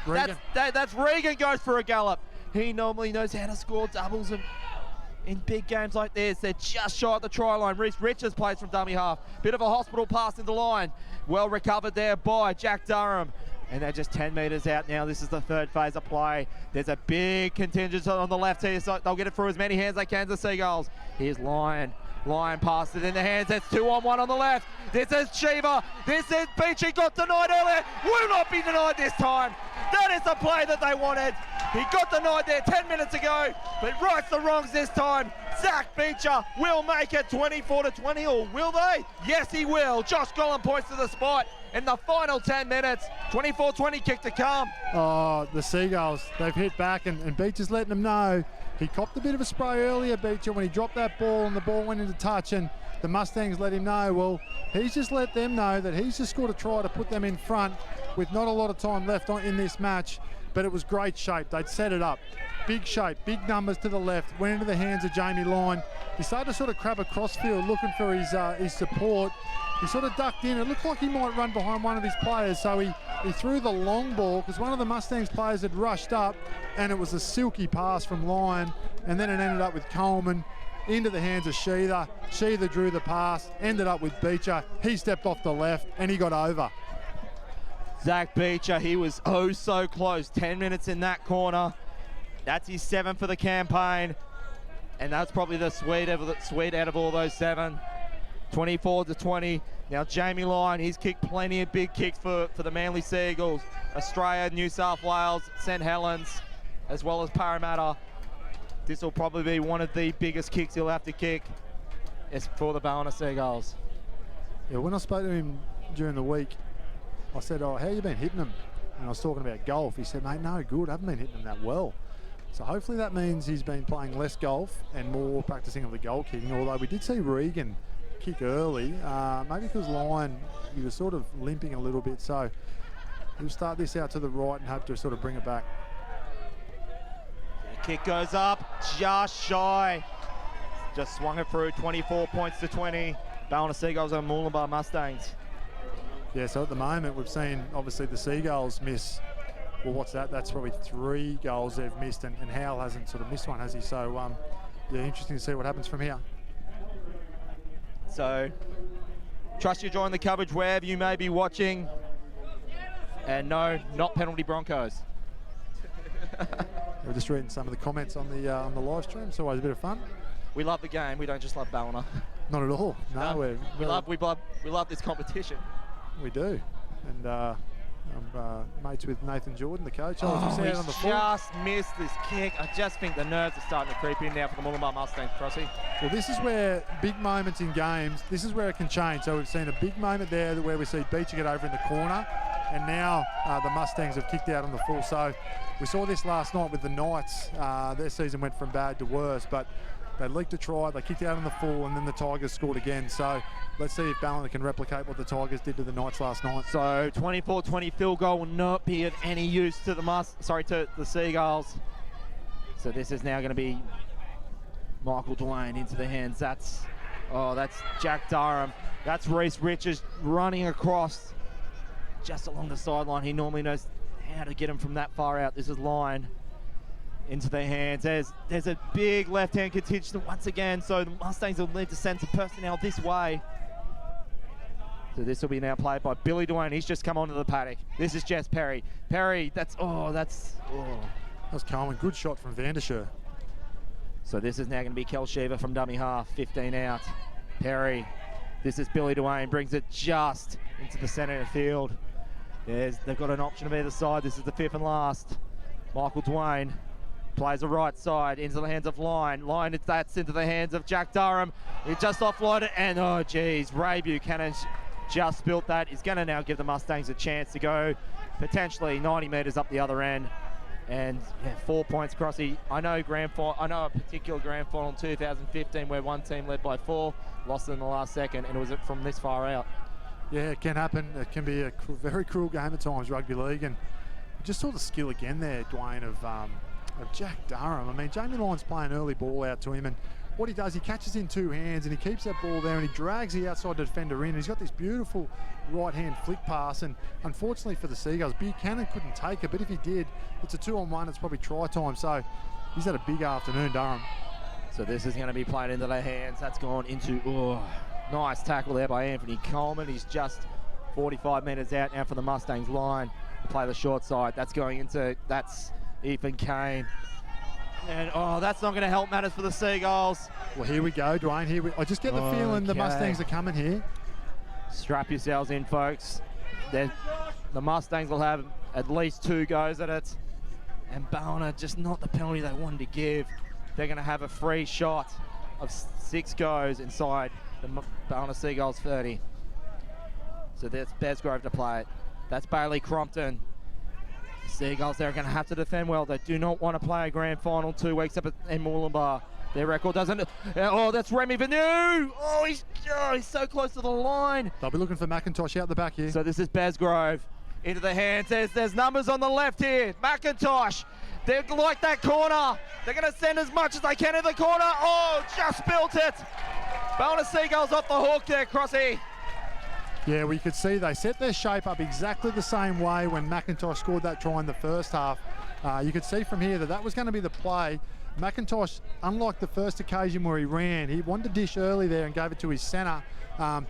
Regan. That's Regan goes for a gallop. He normally knows how to score doubles in big games like this. They're just shy of the try line. Reece Richards plays from dummy half. Bit of a hospital pass into line. Well recovered there by Jack Durham. And they're just 10 metres out now. This is the third phase of play. There's a big contingent on the left here, so they'll get it through as many hands as they can, the Seagulls. Here's Lyon. Lyon passed it in the hands. That's 2-on-1 on the left. This is Shiva. This is Beachy. Got denied earlier. Will not be denied this time. That is the play that they wanted. He got denied there 10 minutes ago, but rights the wrongs this time. Zach Beecher will make it 24-20, or will they? Yes, he will. Josh Gollan points to the spot in the final 10 minutes. 24-20 kick to come. Oh, the Seagulls, they've hit back, and Beecher's letting them know. He copped a bit of a spray earlier, Beecher, when he dropped that ball and the ball went into touch, and the Mustangs let him know. Well, he's just let them know that he's just got to try to put them in front with not a lot of time left in this match, but it was great shape. They'd set it up. Big shape, big numbers to the left, went into the hands of Jamie Lyon. He started to sort of crab across field looking for his support. He sort of ducked in. It looked like he might run behind one of his players, so he threw the long ball because one of the Mustangs players had rushed up, and it was a silky pass from Lyon, and then it ended up with Coleman into the hands of Sheether. Sheether drew the pass, ended up with Beecher. He stepped off the left, and he got over. Zach Beecher, he was oh so close. 10 minutes in that corner. That's his 7 for the campaign, and that's probably the sweet out of all those 7. 24-20. Now Jamie Lyon, he's kicked plenty of big kicks for the Manly Seagulls. Australia, New South Wales, St Helens, as well as Parramatta. This will probably be one of the biggest kicks he'll have to kick. It's for the Ballina Seagulls. Yeah, when I spoke to him during the week, I said, "Oh, how you been hitting them?" And I was talking about golf. He said, "Mate, no good. I haven't been hitting them that well." So hopefully that means he's been playing less golf and more practicing of the goal kicking. Although we did see Regan kick early, maybe because Lyon, he was sort of limping a little bit. So he'll start this out to the right and hope to sort of bring it back. The kick goes up, just shy. Just swung it through, 24 points to 20. Ballina Seagulls and Murwillumbah Mustangs. Yeah, so at the moment we've seen obviously the Seagulls miss, well, what's that? That's probably 3 goals they've missed, and Howell hasn't sort of missed one, has he? So, yeah, interesting to see what happens from here. So, trust you join the coverage wherever you may be watching. And no, not penalty Broncos. We're just reading some of the comments on the live stream. It's always a bit of fun. We love the game. We don't just love Ballina. Not at all. No, we love this competition. We do. And I'm mates with Nathan Jordan, the coach. He's on the just missed this kick. I just think the nerves are starting to creep in now for the Murwillumbah Mustangs, Crossy. Well, this is where big moments in games, this is where it can change. So we've seen a big moment there where we see Beecher get over in the corner, and now the Mustangs have kicked out on the full. So we saw this last night with the Knights. Their season went from bad to worse, but they leaked a try, they kicked out on the full, and then the Tigers scored again. So let's see if Ballina can replicate what the Tigers did to the Knights last night. So 24-20 field goal will not be of any use to the Seagulls. So this is now going to be Michael Dwayne into the hands. That's Jack Durham. That's Reece Richards running across just along the sideline. He normally knows how to get him from that far out. This is line into their hands. There's a big left-hand contingent once again, so the Mustangs will need to send some personnel this way. So this will be now played by Billy Dwayne. He's just come onto the paddock. This is Jess Perry. Perry, that was Coleman. Good shot from Vandersher. So this is now going to be Kel Shiva from dummy half, 15 out. Perry, this is Billy Dwayne, brings it just into the centre of the field. They've got an option of either side. This is the 5th and last. Michael Dwayne plays the right side into the hands of Line. Line, that's into the hands of Jack Durham. He just offloaded, and oh geez, Ray Buchanan just built that. He's going to now give the Mustangs a chance to go potentially 90 metres up the other end. And yeah, 4 points, Crossy. I know a particular grand final in 2015 where one team led by 4, lost in the last second, and it was from this far out. Yeah, it can happen. It can be a very cruel game at times, rugby league, and we just saw the skill again there, Dwayne, of Jack Durham. I mean, Jamie Lyon's playing early ball out to him, and what he does, he catches in 2 hands and he keeps that ball there and he drags the outside defender in. He's got this beautiful right-hand flick pass, and unfortunately for the Seagulls, Buchanan couldn't take it, but if he did, it's a 2-on-1, it's probably try time. So he's had a big afternoon, Durham. So this is going to be played into their hands. That's gone into, nice tackle there by Anthony Coleman. He's just 45 metres out now for the Mustangs line to play the short side. That's going into, that's Ethan Kane. And that's not going to help matters for the Seagulls. Well, here we go, Dwayne. I just get the feeling the Mustangs are coming here. Strap yourselves in, folks. The Mustangs will have at least 2 goes at it. And Ballina, just not the penalty they wanted to give. They're going to have a free shot of 6 goes inside the Ballina Seagulls 30. So that's Besgrove to play it. That's Bailey Crompton. Seagulls, they're going to have to defend well. They do not want to play a grand final 2 weeks up in Murwillumbah. Their record doesn't. That's Remy Vanu. He's so close to the line. They'll be looking for McIntosh out the back here. So this is Besgrove into the hands. There's numbers on the left here. McIntosh. They like that corner. They're going to send as much as they can in the corner. Just built it. Ballina Seagulls off the hook there, Crossy. Yeah, we could see they set their shape up exactly the same way when McIntosh scored that try in the first half. You could see from here that was going to be the play. McIntosh, unlike the first occasion where he ran, he wanted to dish early there and gave it to his centre. And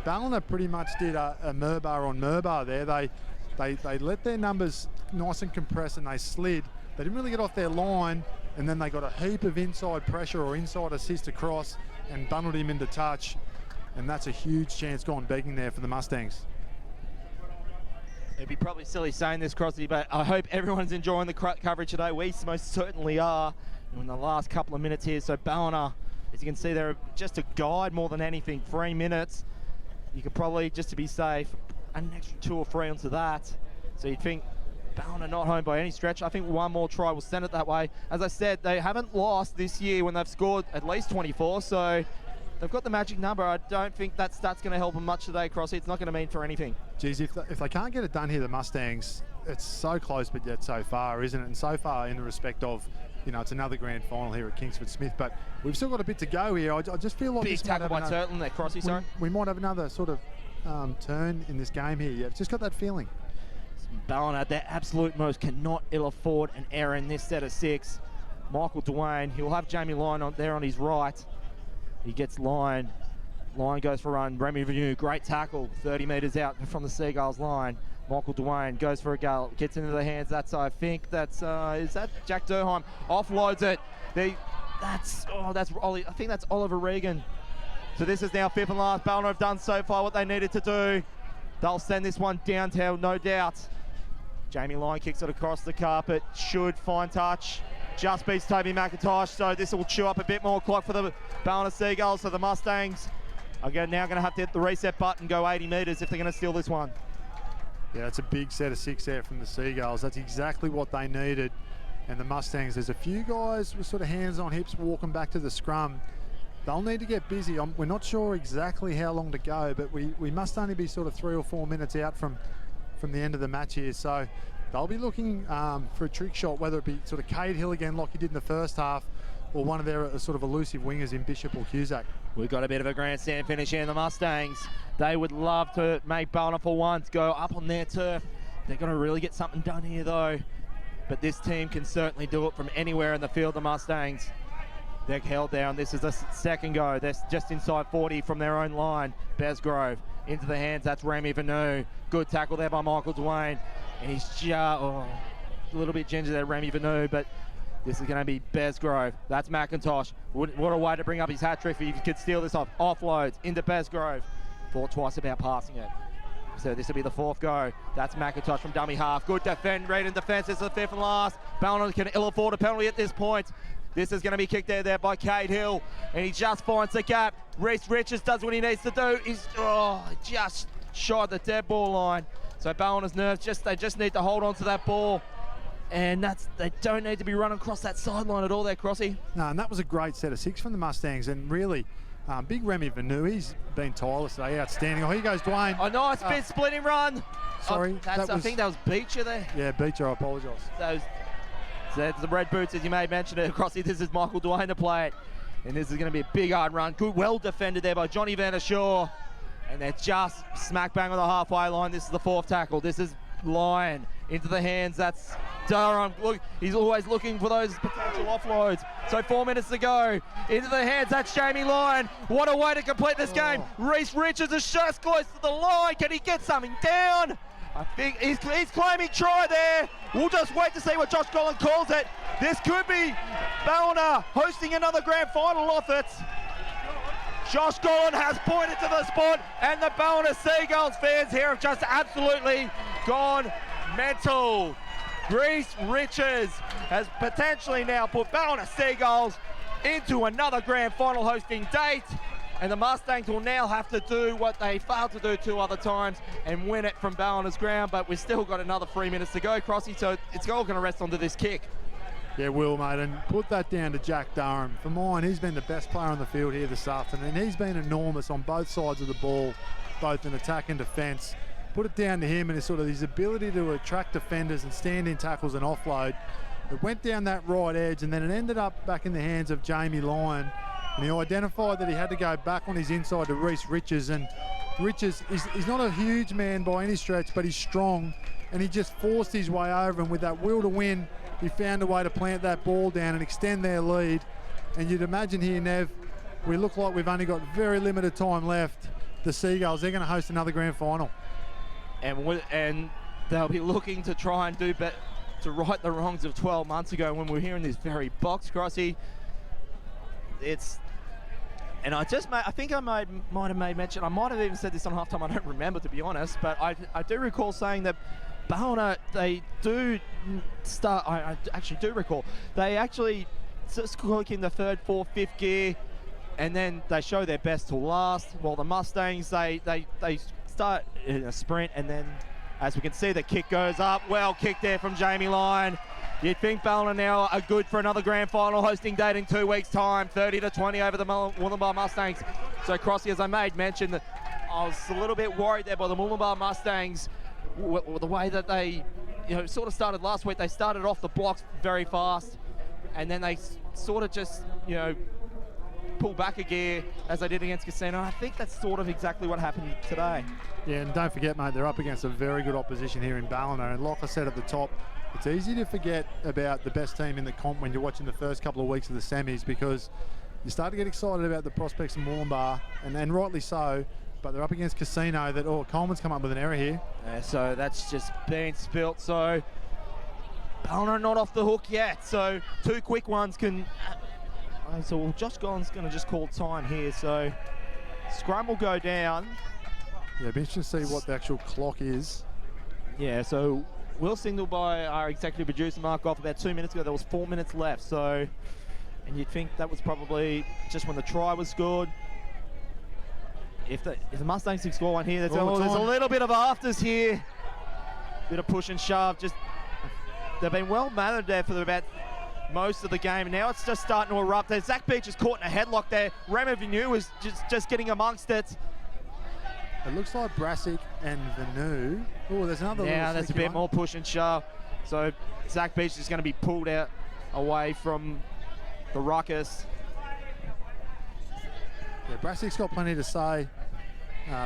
Ballina pretty much did a Murwillumbah on Murwillumbah there. They let their numbers nice and compress and they slid. They didn't really get off their line, and then they got a heap of inside pressure or inside assist across and bundled him into touch. And that's a huge chance gone begging there for the Mustangs. It'd be probably silly saying this, Crossy, but I hope everyone's enjoying the coverage today. We most certainly are. In the last couple of minutes here, so Ballina, as you can see, they're just a guide more than anything. 3 minutes. You could probably, just to be safe, an extra 2 or 3 onto that. So you'd think Ballina not home by any stretch. I think 1 more try will send it that way. As I said, they haven't lost this year when they've scored at least 24, so they've got the magic number. I don't think that stat's going to help them much today, Crossy. It's not going to mean for anything. Geez, if they can't get it done here, the Mustangs, it's so close but yet so far, isn't it? And so far in the respect of, it's another grand final here at Kingsford Smith, but we've still got a bit to go here. I just feel like big tackle by Turtle there, Crossy, sorry. We might have another sort of turn in this game here yet. Just got that feeling. Ballina at their absolute most cannot ill afford an error in this set of 6. Michael Dwayne, he'll have Jamie Lyon on there on his right. He gets Lyon. Lyon goes for a run. Remy Venu, great tackle, 30 metres out from the Seagulls line. Michael Dwayne goes for a goal, gets into the hands. I think that's is that Jack Durheim offloads it. That's Ollie. I think that's Oliver Regan. So this is now 5th and last. Ballina have done so far what they needed to do. They'll send this one downtown, no doubt. Jamie Lyon kicks it across the carpet. Should find touch. Just beats Toby McIntosh. So this will chew up a bit more clock for the Ballina Seagulls. So the Mustangs are now going to have to hit the reset button, go 80 metres if they're going to steal this one. Yeah, it's a big set of 6 there from the Seagulls. That's exactly what they needed. And the Mustangs, there's a few guys with sort of hands on hips walking back to the scrum. They'll need to get busy. We're not sure exactly how long to go, but we must only be sort of 3 or 4 minutes out from the end of the match here. So they'll be looking for a trick shot, whether it be sort of Cade Hill again like he did in the first half, or one of their sort of elusive wingers in Bishop or Cusack. We've got a bit of a grandstand finish here in the Mustangs. They would love to make Ballina for once go up on their turf. They're going to really get something done here though. But this team can certainly do it from anywhere in the field, the Mustangs. They're held down. This is the second go. They're just inside 40 from their own line. Besgrove into the hands. That's Remy Venu. Good tackle there by Michael Dwayne. And he's just a little bit ginger there, Remy Venu, but this is going to be Besgrove. That's McIntosh. What a way to bring up his hat trick if he could steal this off. Offloads into Besgrove. Thought twice about passing it. So this will be the 4th go. That's McIntosh from dummy half. Good read in defence. This is the 5th and last. Ballina can ill afford a penalty at this point. This is going to be kicked out there by Cade Hill, and he just finds the gap. Reese Richards does what he needs to do. He's just shy the dead ball line. So Ballina's nerves, they just need to hold on to that ball. And they don't need to be running across that sideline at all there, Crossy. No, and that was a great set of 6 from the Mustangs, and really, big Remy Venu, he's been tireless today, outstanding. Oh, here goes Dwayne. A nice bit splitting run. Sorry. I think that was Beecher there. Yeah, Beecher, I apologise. So the red boots, as you may mention it, Crossy, this is Michael Dwayne to play it. And this is going to be a big hard run. Good, well defended there by Johnny Van Der Shaw. And they're just smack bang on the halfway line. This is the 4th tackle. This is Lyon into the hands. That's Durham. Look, he's always looking for those potential offloads. So 4 minutes to go. Into the hands. That's Jamie Lyon. What a way to complete this game. Reese Richards is just close to the line. Can he get something down? I think he's claiming try there. We'll just wait to see what Josh Gollan calls it. This could be Ballina hosting another grand final off it. Josh Gollan has pointed to the spot, and the Ballina Seagulls fans here have just absolutely gone mental. Reese Richards has potentially now put Ballina Seagulls into another grand final hosting date, and the Mustangs will now have to do what they failed to do 2 other times and win it from Ballina's ground. But we've still got another 3 minutes to go, Crossy, so it's all going to rest onto this kick. Yeah, will, mate, and put that down to Jack Durham. For mine, he's been the best player on the field here this afternoon. He's been enormous on both sides of the ball, both in attack and defence. Put it down to him and his ability to attract defenders and stand in tackles and offload. It went down that right edge, and then it ended up back in the hands of Jamie Lyon. And he identified that he had to go back on his inside to Reese Richards. And Richards, he's not a huge man by any stretch, but he's strong. And he just forced his way over, and with that will to win, he found a way to plant that ball down and extend their lead. And you'd imagine here, Nev, we look like we've only got very limited time left. The Seagulls, they're going to host another grand final. And they'll be looking to try and do better, to right the wrongs of 12 months ago when we were here in this very box, Crossy. And I think I might have made mention, I might have even said this on halftime, I don't remember, to be honest, but I do recall saying that Ballina, they do start, I actually do recall, they actually click in the 3rd, 4th, 5th gear, and then they show their best till last, while the Mustangs, they start in a sprint, and then, as we can see, the kick goes up. Well kicked there from Jamie Lyon. You'd think Ballina now are good for another grand final hosting date in 2 weeks' time, 30-20 over the Murwillumbah Mustangs. So, Crossy, as I made mention, that I was a little bit worried there by the Murwillumbah Mustangs, the way that they, sort of started last week. They started off the blocks very fast, and then they sort of just, pull back a gear as they did against Casino. I think that's sort of exactly what happened today. Yeah, and don't forget, mate, they're up against a very good opposition here in Ballina. And like I said at the top, it's easy to forget about the best team in the comp when you're watching the first couple of weeks of the semis, because you start to get excited about the prospects in Murwillumbah, and rightly so, but they're up against Casino that, Coleman's come up with an error here. So that's just been spilt. So Ballina not off the hook yet. So 2 quick ones can... So Josh Gollan's going to just call time here. So scrum will go down. Yeah, it'll be interesting to see what the actual clock is. Yeah, so we'll signal by our executive producer Mark off about 2 minutes ago. There was 4 minutes left. So, and you'd think that was probably just when the try was scored. If the Mustangs can score one here, there's a little bit of afters here. Bit of push and shove. Just they've been well mannered there for about most of the game. Now it's just starting to erupt there. Zach Beach is caught in a headlock there. Remo Venu was just getting amongst it. It looks like Brassic and Venu. Oh, there's another. Now there's a bit more push and shove. So Zach Beach is going to be pulled out away from the ruckus. Yeah, Brassic's got plenty to say.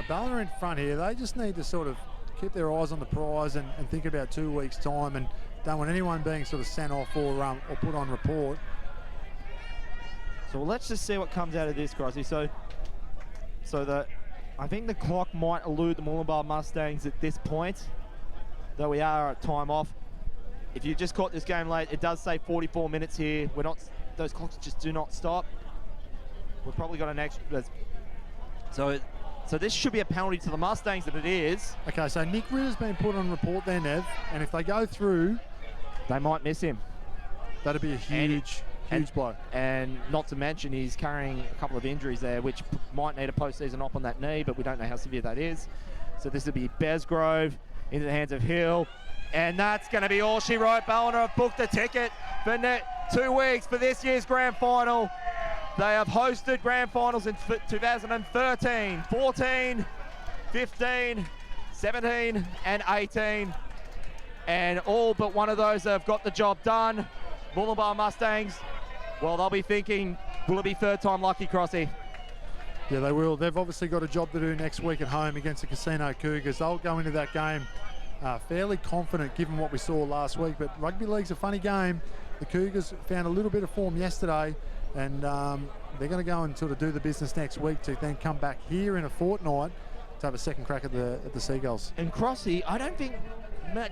Ballina in front here. They just need to sort of keep their eyes on the prize and think about 2 weeks' time, and don't want anyone being sort of sent off or put on report. So let's just see what comes out of this, Crossy. So I think the clock might elude the Murwillumbah Mustangs at this point, though we are at time off. If you just caught this game late, it does say 44 minutes here. We're not; those clocks just do not stop. We've probably got an extra. So this should be a penalty to the Mustangs, and it is. Okay, so Nick Ritter's been put on report there, Nev, and if they go through, they might miss him. That'd be a huge blow. And not to mention he's carrying a couple of injuries there, which might need a postseason op on that knee, but we don't know how severe that is. So this would be Besgrove into the hands of Hill. And that's going to be all she wrote. Ballina have booked a ticket for 2 weeks for this year's grand final. They have hosted grand finals in 2013, 14, 15, 17 and 18. And all but one of those have got the job done. Murwillumbah Mustangs, well, they'll be thinking, will it be third time lucky, Crossy? Yeah, they will. They've obviously got a job to do next week at home against the Casino Cougars. They'll go into that game fairly confident given what we saw last week, but rugby league's a funny game. The Cougars found a little bit of form yesterday, and they're going to go and sort of do the business next week to then come back here in a fortnight to have a second crack at the Seagulls. And Crossy, I don't think, Matt,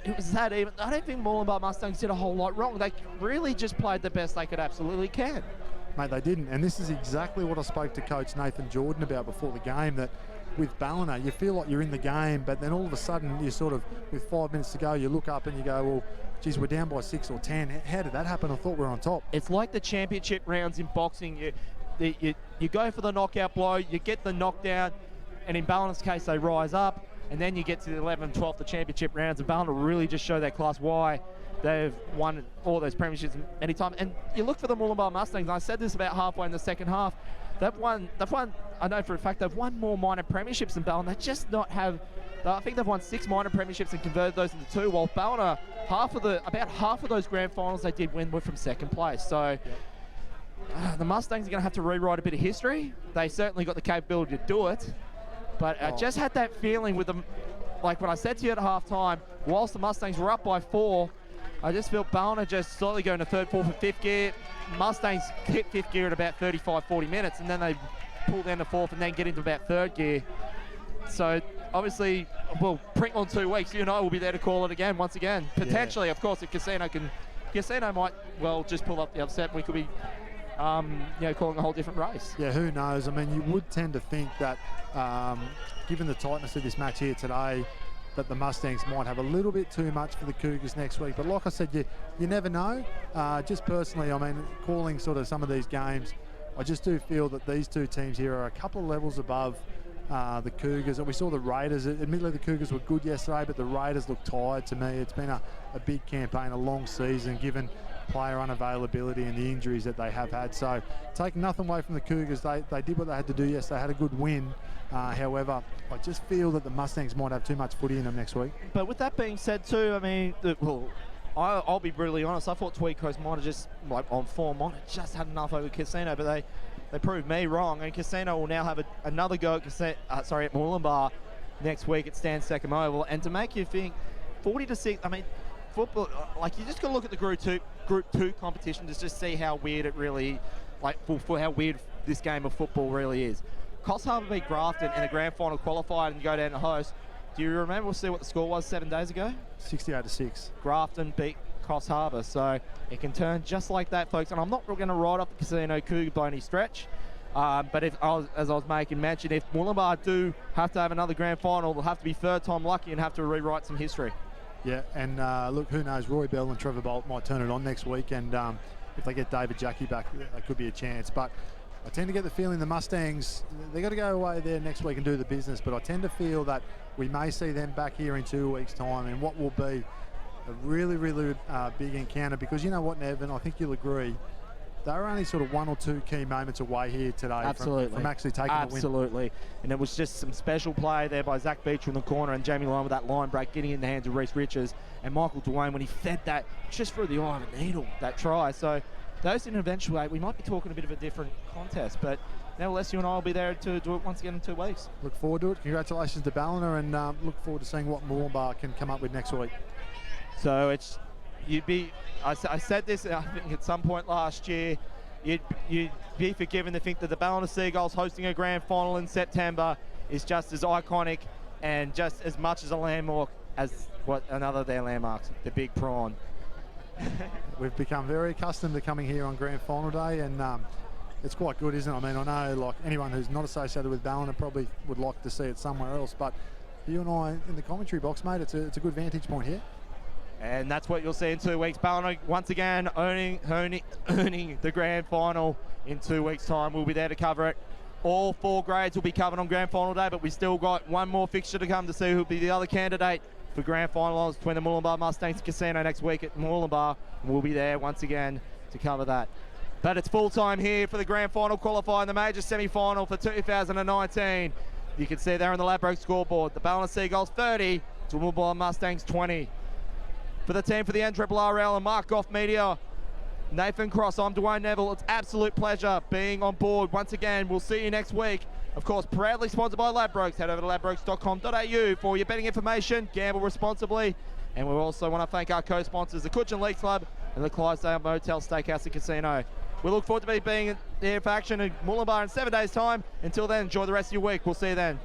it was that even. I don't think Murwillumbah Mustangs did a whole lot wrong. They really just played the best they could absolutely can. Mate, they didn't, and this is exactly what I spoke to Coach Nathan Jordan about before the game, that with Ballina, you feel like you're in the game, but then all of a sudden you sort of, with 5 minutes to go, you look up and you go, well, geez, we're down by 6 or 10. How did that happen? I thought we were on top. It's like the championship rounds in boxing. You go for the knockout blow, you get the knockdown, and in Ballina's case, they rise up, and then you get to the 11th and 12th, the championship rounds, and Ballina really just show their class why they've won all those premierships many times. And you look for the Murwillumbah Mustangs, and I said this about halfway in the second half, they've won, I know for a fact, they've won more minor premierships than Ballina. They just not have, I think they've won 6 minor premierships and converted those into 2, while Ballina, about half of those grand finals they did win were from second place. So the Mustangs are going to have to rewrite a bit of history. They certainly got the capability to do it, but I just had that feeling with them, like when I said to you at half time, whilst the Mustangs were up by 4, I just felt Ballina just slowly going to third, fourth and fifth gear. Mustangs hit fifth gear at about 35, 40 minutes, and then they pull down to fourth and then get into about third gear. So obviously, well, print on 2 weeks, you and I will be there to call it again, once again. Potentially, of course, if Casino might, well, just pull up the upset, we could be, calling a whole different race. Yeah, who knows? I mean, you would tend to think that, given the tightness of this match here today, that the Mustangs might have a little bit too much for the Cougars next week. But like I said, you never know. Just personally, I mean, calling sort of some of these games, I just do feel that these two teams here are a couple of levels above the Cougars. And we saw the Raiders, admittedly the Cougars were good yesterday, but the Raiders look tired to me. It's been a big campaign, a long season, given player unavailability and the injuries that they have had. So taking nothing away from the Cougars, they did what they had to do yesterday, they had a good win. However, I just feel that the Mustangs might have too much footy in them next week. But with that being said too, I mean, I'll be brutally honest, I thought Tweed Coast might have just, like on form, might have just had enough over Casino, but they proved me wrong, and Casino will now have another go at Murwillumbah. next week at Stan Seckham Oval. And to make you think, 40-6, I mean, football, like, you just got to look at the Group 2 competition to just see how weird it really, like, for how weird this game of football really is. Coffs Harbour beat Grafton in the grand final, qualified and go down to host. Do you remember, we'll see what the score was 7 days ago? 68-6. Grafton beat Coffs Harbour, so it can turn just like that, folks. And I'm not going to write off the Casino Cougar by any stretch, but as I was making mention, if Murwillumbah do have to have another grand final, they'll have to be third time lucky and have to rewrite some history. Yeah, and look, who knows, Roy Bell and Trevor Bolt might turn it on next week, and if they get David Jackie back, that could be a chance. But I tend to get the feeling the Mustangs, they've got to go away there next week and do the business, but I tend to feel that we may see them back here in 2 weeks' time in what will be a really, really big encounter, because you know what, Nev, and I think you'll agree, they were only sort of 1 or 2 key moments away here today from actually taking the win. Absolutely. And it was just some special play there by Zach Beecher in the corner, and Jamie Lyon with that line break, getting in the hands of Reece Riches, and Michael Dwayne when he fed that just through the eye of a needle, that try. So those didn't eventuate. We might be talking a bit of a different contest, but nevertheless, you and I will be there to do it once again in 2 weeks. Look forward to it. Congratulations to Ballina, and look forward to seeing what Murwillumbah can come up with next week. So it's, I said this, I think at some point last year, you'd be forgiven to think that the Ballina Seagulls hosting a grand final in September is just as iconic and just as much as a landmark as what another of their landmarks, the Big Prawn. We've become very accustomed to coming here on grand final day, and it's quite good, isn't it? I mean, I know like anyone who's not associated with Ballina probably would like to see it somewhere else, but for you and I in the commentary box, mate, it's a good vantage point here. And that's what you'll see in 2 weeks. Ballina once again earning the grand final in 2 weeks' time. We'll be there to cover it. All 4 grades will be covered on grand final day, but we still got one more fixture to come to see who'll be the other candidate for grand finals between the Murwillumbah Mustangs Casino next week at Murwillumbah. We'll be there once again to cover that. But it's full time here for the grand final qualifying, the major semi-final for 2019. You can see there on the Ladbrokes scoreboard, the Ballina Seagulls 30 to Murwillumbah Mustangs 20. For the team for the NRRRL and Mark Goff Media, Nathan Cross, I'm Dwayne Neville. It's absolute pleasure being on board once again. We'll see you next week. Of course, proudly sponsored by Ladbrokes. Head over to ladbrokes.com.au for your betting information. Gamble responsibly. And we also want to thank our co-sponsors, the Cooch and Leaks Club and the Clydesdale Motel, Steakhouse and Casino. We look forward to being there for action in Murwillumbah in 7 days' time. Until then, enjoy the rest of your week. We'll see you then.